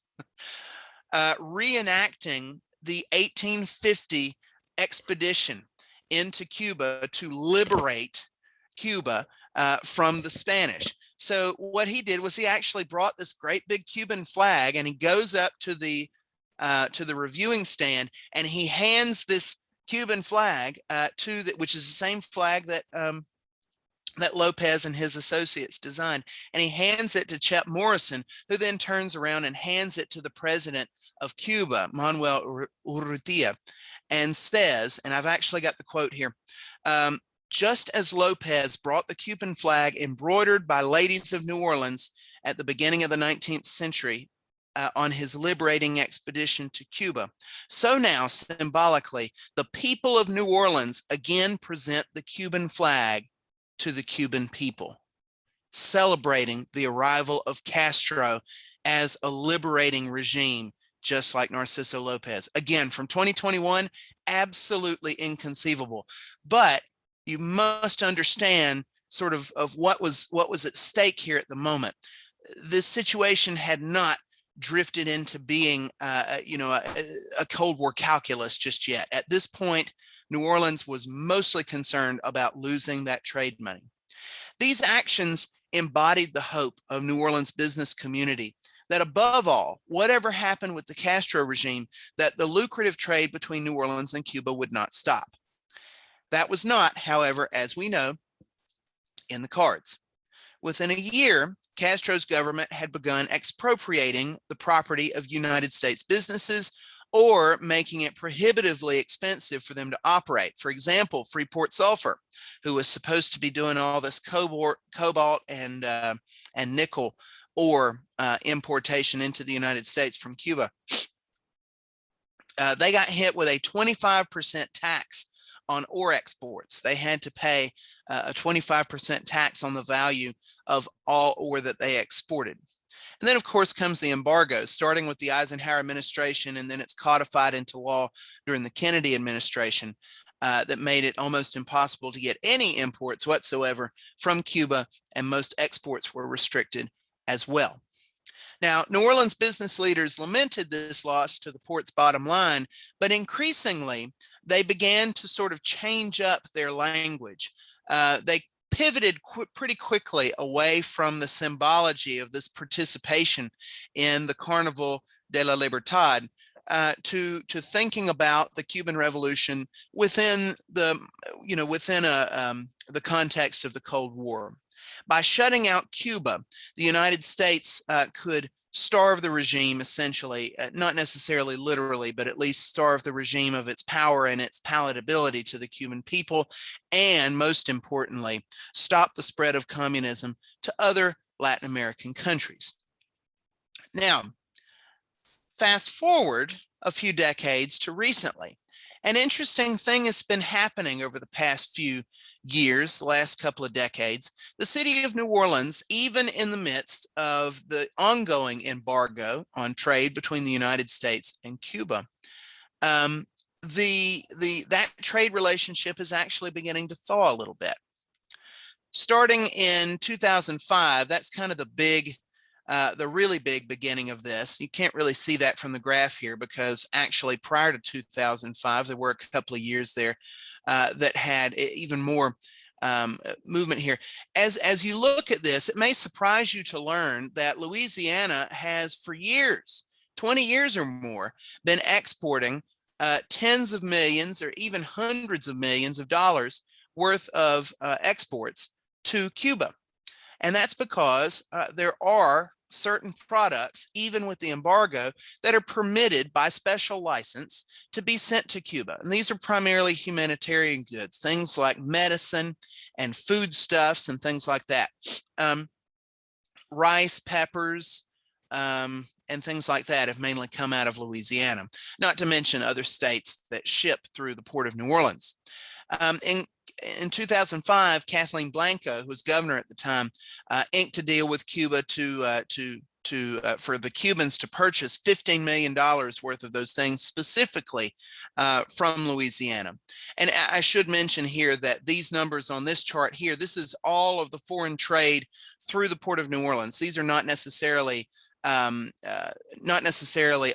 reenacting the 1850 expedition into Cuba to liberate Cuba from the Spanish. So what he did was he actually brought this great big Cuban flag, and he goes up to the reviewing stand, and he hands this Cuban flag which is the same flag that that Lopez and his associates designed, and he hands it to Chet Morrison, who then turns around and hands it to the president of Cuba, Manuel Urrutia, and says, and I've actually got the quote here, just as Lopez brought the Cuban flag embroidered by ladies of New Orleans at the beginning of the 19th century on his liberating expedition to Cuba, so now symbolically, the people of New Orleans again present the Cuban flag to the Cuban people, celebrating the arrival of Castro as a liberating regime, just like Narciso Lopez. Again, from 2021, absolutely inconceivable. But you must understand sort of what was at stake here at the moment. This situation had not drifted into being, a Cold War calculus just yet. At this point, New Orleans was mostly concerned about losing that trade money. These actions embodied the hope of New Orleans business community that above all, whatever happened with the Castro regime, that the lucrative trade between New Orleans and Cuba would not stop. That was not, however, as we know, in the cards. Within a year, Castro's government had begun expropriating the property of United States businesses or making it prohibitively expensive for them to operate. For example, Freeport Sulphur, who was supposed to be doing all this cobalt and nickel ore importation into the United States from Cuba. They got hit with a 25% tax on ore exports. They had to pay a 25% tax on the value of all ore that they exported. And then, of course, comes the embargo, starting with the Eisenhower administration, and then it's codified into law during the Kennedy administration, that made it almost impossible to get any imports whatsoever from Cuba, and most exports were restricted as well. Now, New Orleans business leaders lamented this loss to the port's bottom line, but increasingly, they began to sort of change up their language. They pivoted pretty quickly away from the symbology of this participation in the Carnival de la Libertad, to thinking about the Cuban Revolution within the the context of the Cold War. By shutting out Cuba, the United States could starve the regime, essentially, not necessarily literally, but at least starve the regime of its power and its palatability to the Cuban people, and most importantly, stop the spread of communism to other Latin American countries. Now, fast forward a few decades to recently. An interesting thing has been happening over the past few years, the last couple of decades. The city of New Orleans, even in the midst of the ongoing embargo on trade between the United States and Cuba, that trade relationship is actually beginning to thaw a little bit. Starting in 2005, that's kind of the really big beginning of this. You can't really see that from the graph here, because actually prior to 2005, there were a couple of years there that had even more movement here. As you look at this, it may surprise you to learn that Louisiana has for years, 20 years or more, been exporting tens of millions or even hundreds of millions of dollars worth of exports to Cuba. And that's because there are certain products, even with the embargo, that are permitted by special license to be sent to Cuba. And these are primarily humanitarian goods, things like medicine and foodstuffs and things like that. Rice, peppers, and things like that have mainly come out of Louisiana, not to mention other states that ship through the port of New Orleans. In 2005, Kathleen Blanco, who was governor at the time, inked a deal with Cuba for the Cubans to purchase $15 million worth of those things, specifically from Louisiana. And I should mention here that these numbers on this chart here, this is all of the foreign trade through the port of New Orleans. These are not necessarily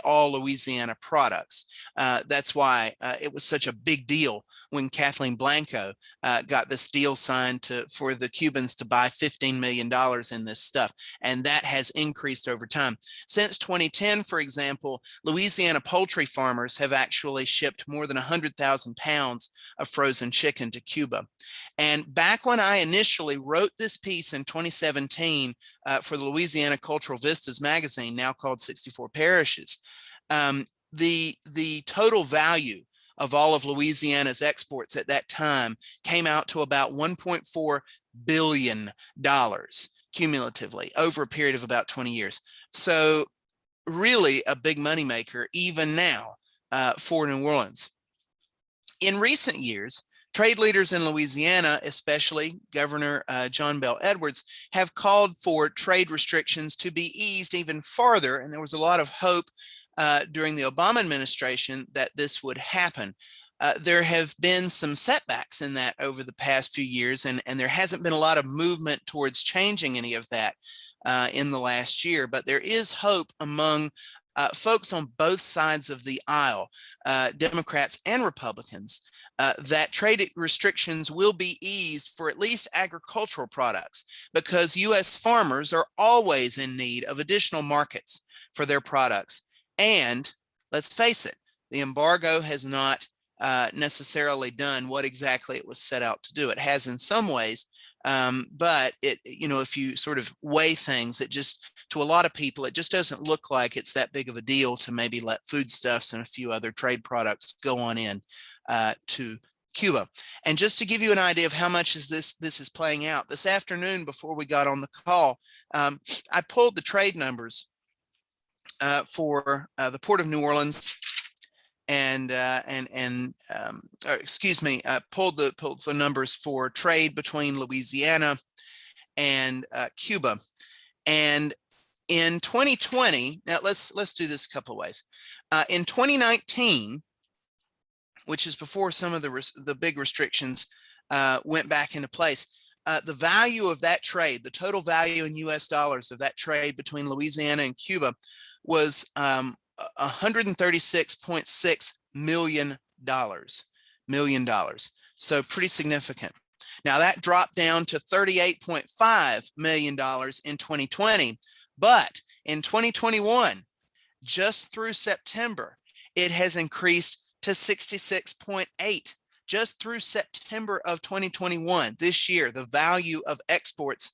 all Louisiana products. That's why it was such a big deal when Kathleen Blanco got this deal signed for the Cubans to buy $15 million in this stuff. And that has increased over time. Since 2010, for example, Louisiana poultry farmers have actually shipped more than 100,000 pounds of frozen chicken to Cuba. And back when I initially wrote this piece in 2017 for the Louisiana Cultural Vistas magazine, now called 64 Parishes, the total value of all of Louisiana's exports at that time came out to about $1.4 billion cumulatively over a period of about 20 years. So really a big moneymaker even now for New Orleans. In recent years, trade leaders in Louisiana, especially Governor John Bel Edwards, have called for trade restrictions to be eased even farther. And there was a lot of hope during the Obama administration that this would happen. There have been some setbacks in that over the past few years, and there hasn't been a lot of movement towards changing any of that in the last year. But there is hope among folks on both sides of the aisle, Democrats and Republicans, that trade restrictions will be eased for at least agricultural products, because U.S. farmers are always in need of additional markets for their products. And let's face it, the embargo has not necessarily done what exactly it was set out to do. It has in some ways, but if you sort of weigh things, it just, to a lot of people, it just doesn't look like it's that big of a deal to maybe let foodstuffs and a few other trade products go on in to Cuba. And just to give you an idea of how much this is playing out, this afternoon before we got on the call, I pulled the trade numbers for the Port of New Orleans, and pulled the numbers for trade between Louisiana and Cuba. And In 2020, now let's do this a couple of ways. In 2019, which is before some of the big restrictions went back into place, the value of that trade, the total value in US dollars of that trade between Louisiana and Cuba was $136.6 million. So pretty significant. Now that dropped down to $38.5 million in 2020, but in 2021, just through September, it has increased to 66.8. Just through September of 2021, this year, the value of exports,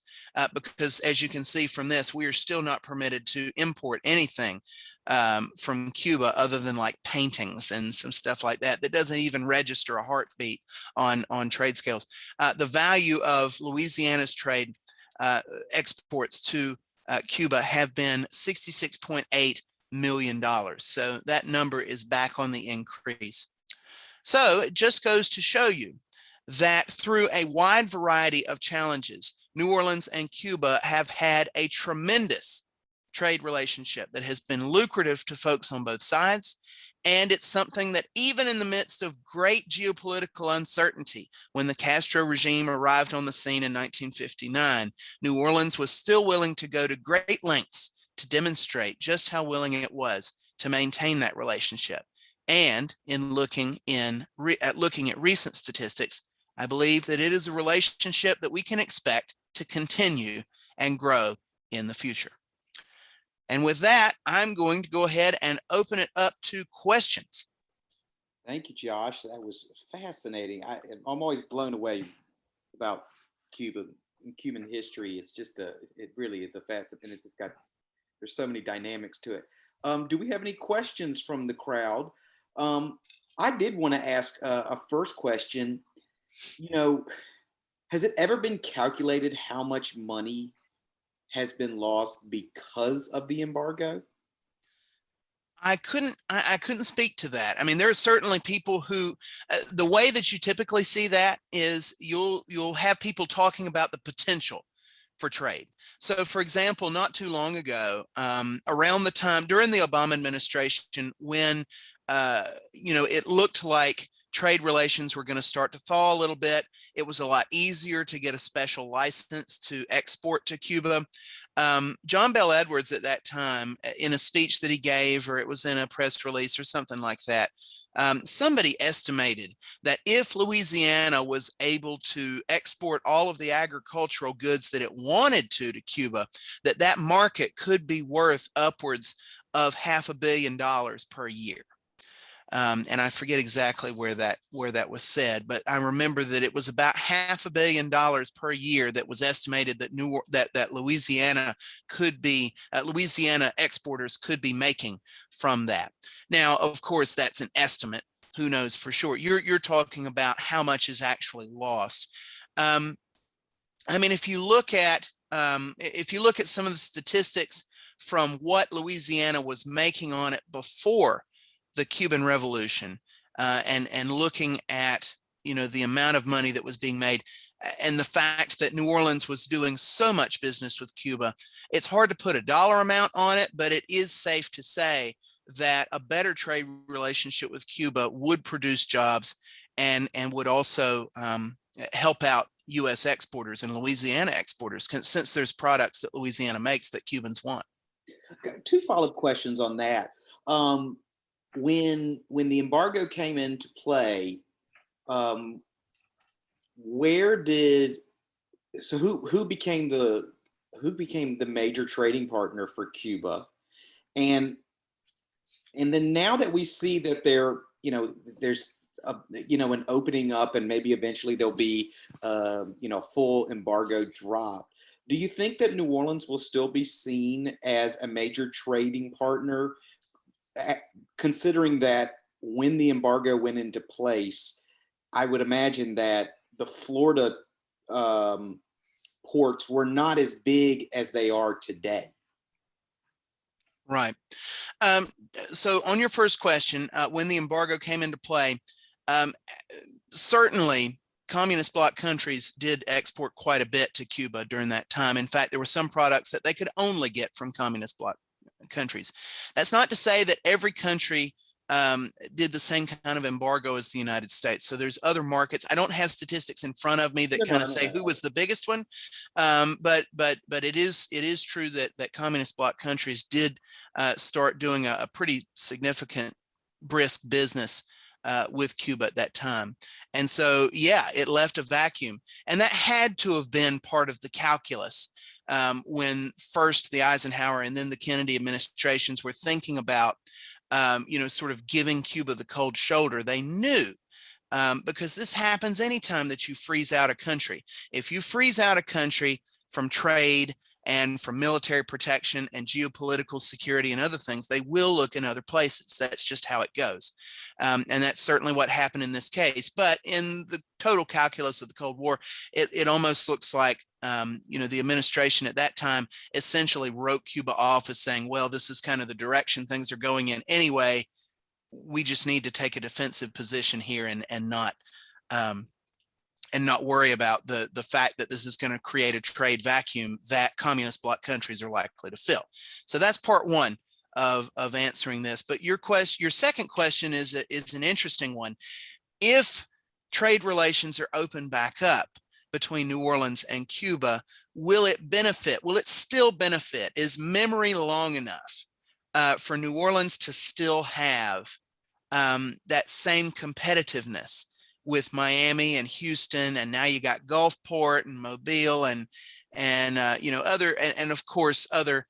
because as you can see from this, we are still not permitted to import anything from Cuba other than like paintings and some stuff like that, that doesn't even register a heartbeat on trade scales. The value of Louisiana's trade exports to Cuba have been $66.8 million. So that number is back on the increase. So it just goes to show you that through a wide variety of challenges, New Orleans and Cuba have had a tremendous trade relationship that has been lucrative to folks on both sides. And it's something that even in the midst of great geopolitical uncertainty, when the Castro regime arrived on the scene in 1959, New Orleans was still willing to go to great lengths to demonstrate just how willing it was to maintain that relationship. And in looking at recent statistics, I believe that it is a relationship that we can expect to continue and grow in the future. And with that, I'm going to go ahead and open it up to questions. Thank you, Josh. That was fascinating. I'm always blown away about Cuba and Cuban history. It's just it really is a fascinating, and it's just got, there's so many dynamics to it. Do we have any questions from the crowd? I did want to ask a first question. Has it ever been calculated how much money has been lost because of the embargo? I couldn't speak to that. I mean, there are certainly people who, the way that you typically see that is you'll have people talking about the potential for trade. So for example, not too long ago, around the time during the Obama administration, when it looked like trade relations were going to start to thaw a little bit, it was a lot easier to get a special license to export to Cuba. John Bell Edwards at that time, in a speech that he gave, or it was in a press release or something like that, somebody estimated that if Louisiana was able to export all of the agricultural goods that it wanted to Cuba, that market could be worth upwards of $500 million per year. And I forget exactly where that was said, but I remember that it was about $500 million per year that was estimated that Louisiana exporters could be making from that. Now, of course, that's an estimate. Who knows for sure? You're talking about how much is actually lost. I mean, if you look at some of the statistics from what Louisiana was making on it before the Cuban Revolution, and looking at the amount of money that was being made, and the fact that New Orleans was doing so much business with Cuba, it's hard to put a dollar amount on it, but it is safe to say that a better trade relationship with Cuba would produce jobs and would also help out U.S. exporters and Louisiana exporters, since there's products that Louisiana makes that Cubans want. Two follow-up questions on that. When the embargo came into play, who became the major trading partner for Cuba, and then now that we see that there's an opening up, and maybe eventually there'll be full embargo drop, do you think that New Orleans will still be seen as a major trading partner, considering that when the embargo went into place, I would imagine that the Florida ports were not as big as they are today? Right. So on your first question, when the embargo came into play, certainly communist bloc countries did export quite a bit to Cuba during that time. In fact, there were some products that they could only get from communist bloc countries. That's not to say that every country did the same kind of embargo as the United States. So there's other markets. I don't have statistics in front of me that kind of say who was the biggest one, but it is true that communist bloc countries did start doing a pretty significant brisk business with Cuba at that time. And so, yeah, it left a vacuum. And that had to have been part of the calculus when first the Eisenhower and then the Kennedy administrations were thinking about, sort of giving Cuba the cold shoulder. They knew, because this happens anytime that you freeze out a country. If you freeze out a country from trade and from military protection and geopolitical security and other things, they will look in other places. That's just how it goes. And that's certainly what happened in this case. But in the total calculus of the Cold War, it almost looks like, the administration at that time essentially wrote Cuba off as saying, well, this is kind of the direction things are going in anyway. We just need to take a defensive position here and not worry about the fact that this is going to create a trade vacuum that communist bloc countries are likely to fill. So that's part one of answering this. But your second question is an interesting one. If trade relations are opened back up between New Orleans and Cuba, will it benefit? Will it still benefit? Is memory long enough for New Orleans to still have that same competitiveness with Miami and Houston, and now you got Gulfport and Mobile and other, and of course other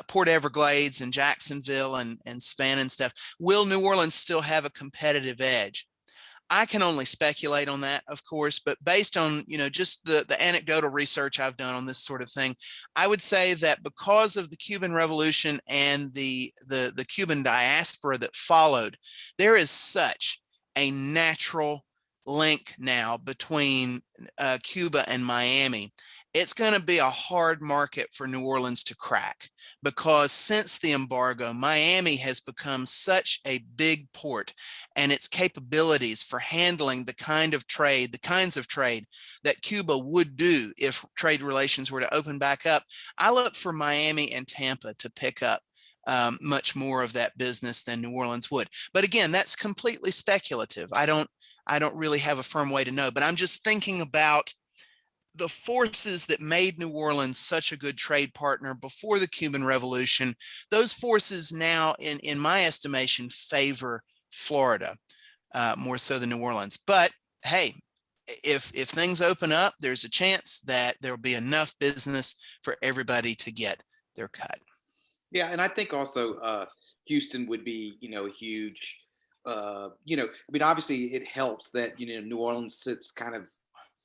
Port Everglades and Jacksonville and Savannah and stuff? Will New Orleans still have a competitive edge? I can only speculate on that, of course, but based on just the anecdotal research I've done on this sort of thing, I would say that because of the Cuban Revolution and the Cuban diaspora that followed, there is such a natural link now between Cuba and Miami. It's going to be a hard market for New Orleans to crack, because since the embargo, Miami has become such a big port, and its capabilities for handling the kinds of trade that Cuba would do if trade relations were to open back up. I look for Miami and Tampa to pick up much more of that business than New Orleans would. But again, that's completely speculative. I don't really have a firm way to know, but I'm just thinking about the forces that made New Orleans such a good trade partner before the Cuban Revolution. Those forces now, in my estimation, favor Florida more so than New Orleans. But hey, if things open up, there's a chance that there'll be enough business for everybody to get their cut. Yeah, and I think also Houston would be, a huge, obviously it helps that New Orleans sits kind of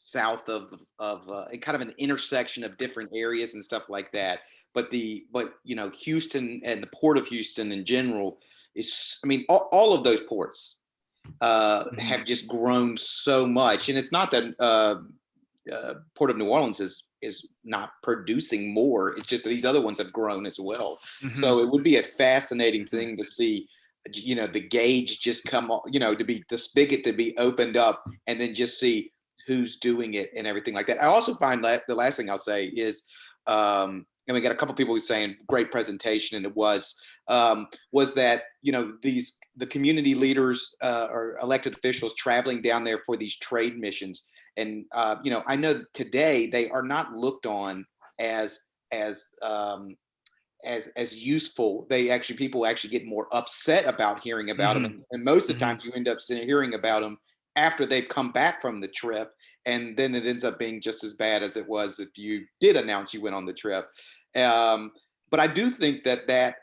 south of kind of an intersection of different areas and stuff like that. But Houston and the port of Houston in general is, all of those ports have just grown so much, and it's not that Port of New Orleans is not producing more. It's just that these other ones have grown as well. So it would be a fascinating thing to see, the gauge just come on, to be the spigot to be opened up, and then just see who's doing it and everything like that. I also find that the last thing I'll say is, and we got a couple people saying great presentation, and it was that the community leaders or elected officials traveling down there for these trade missions, and I know today they are not looked on as useful. People actually get more upset about hearing about them, and most of the time you end up hearing about them after they've come back from the trip, and then it ends up being just as bad as it was if you did announce you went on the trip. But I do think that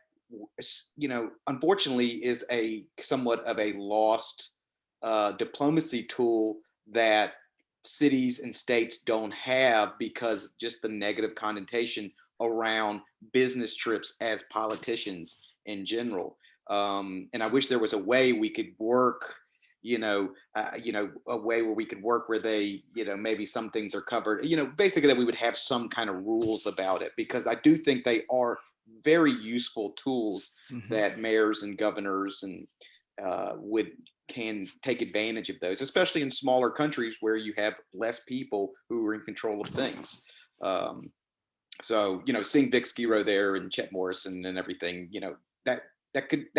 unfortunately is a somewhat of a lost diplomacy tool that cities and states don't have, because just the negative connotation around business trips as politicians in general. And I wish there was a way we could work, a way where we could work where they, maybe some things are covered, basically that we would have some kind of rules about it, because I do think they are very useful tools that mayors and governors and can take advantage of those, especially in smaller countries where you have less people who are in control of things. Um, so seeing Vic Skiro there and Chet Morrison and everything, that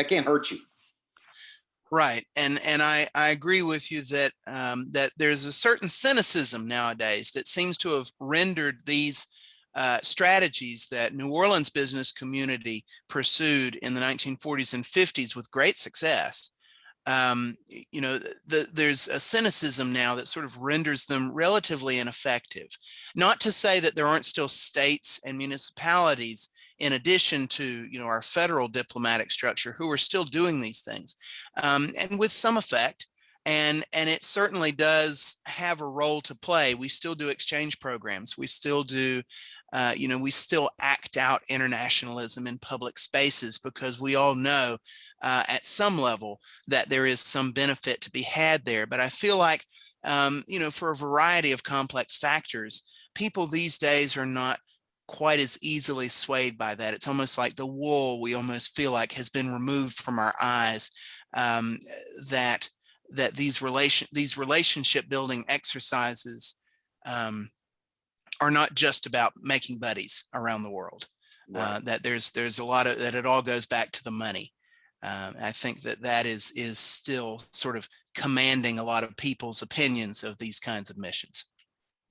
can't hurt you. Right, and I agree with you that that there's a certain cynicism nowadays that seems to have rendered these strategies that New Orleans business community pursued in the 1940s and 50s with great success. There's a cynicism now that sort of renders them relatively ineffective. Not to say that there aren't still states and municipalities in addition to our federal diplomatic structure who are still doing these things, and with some effect. And it certainly does have a role to play. We still do exchange programs. We still do, we still act out internationalism in public spaces because we all know at some level that there is some benefit to be had there. But I feel like, for a variety of complex factors, people these days are not quite as easily swayed by that. It's almost like the wool, we almost feel like, has been removed from our eyes, that these relationship building exercises are not just about making buddies around the world. Right. That there's a lot of that. It all goes back to the money. I think that is still sort of commanding a lot of people's opinions of these kinds of missions.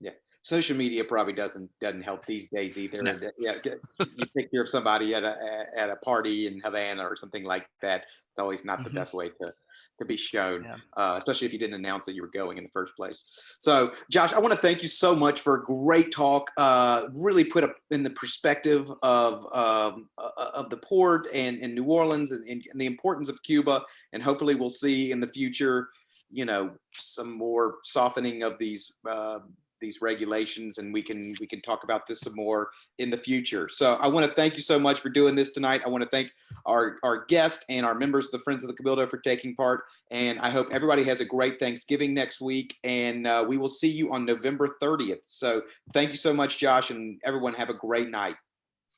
Yeah. Social media probably doesn't help these days either. No. Yeah, you picture of somebody at a party in Havana or something like that. It's always not the Mhm. best way to be shown, Yeah. especially if you didn't announce that you were going in the first place. So, Josh, I want to thank you so much for a great talk. Really put up in the perspective of the port and New Orleans and the importance of Cuba. And hopefully, we'll see in the future, some more softening of these regulations, and we can talk about this some more in the future. So I want to thank you so much for doing this tonight. I want to thank our guest and our members of the Friends of the Cabildo for taking part. And I hope everybody has a great Thanksgiving next week. And we will see you on November 30th. So thank you so much, Josh, and everyone have a great night.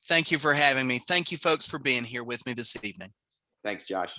Thank you for having me. Thank you, folks, for being here with me this evening. Thanks, Josh.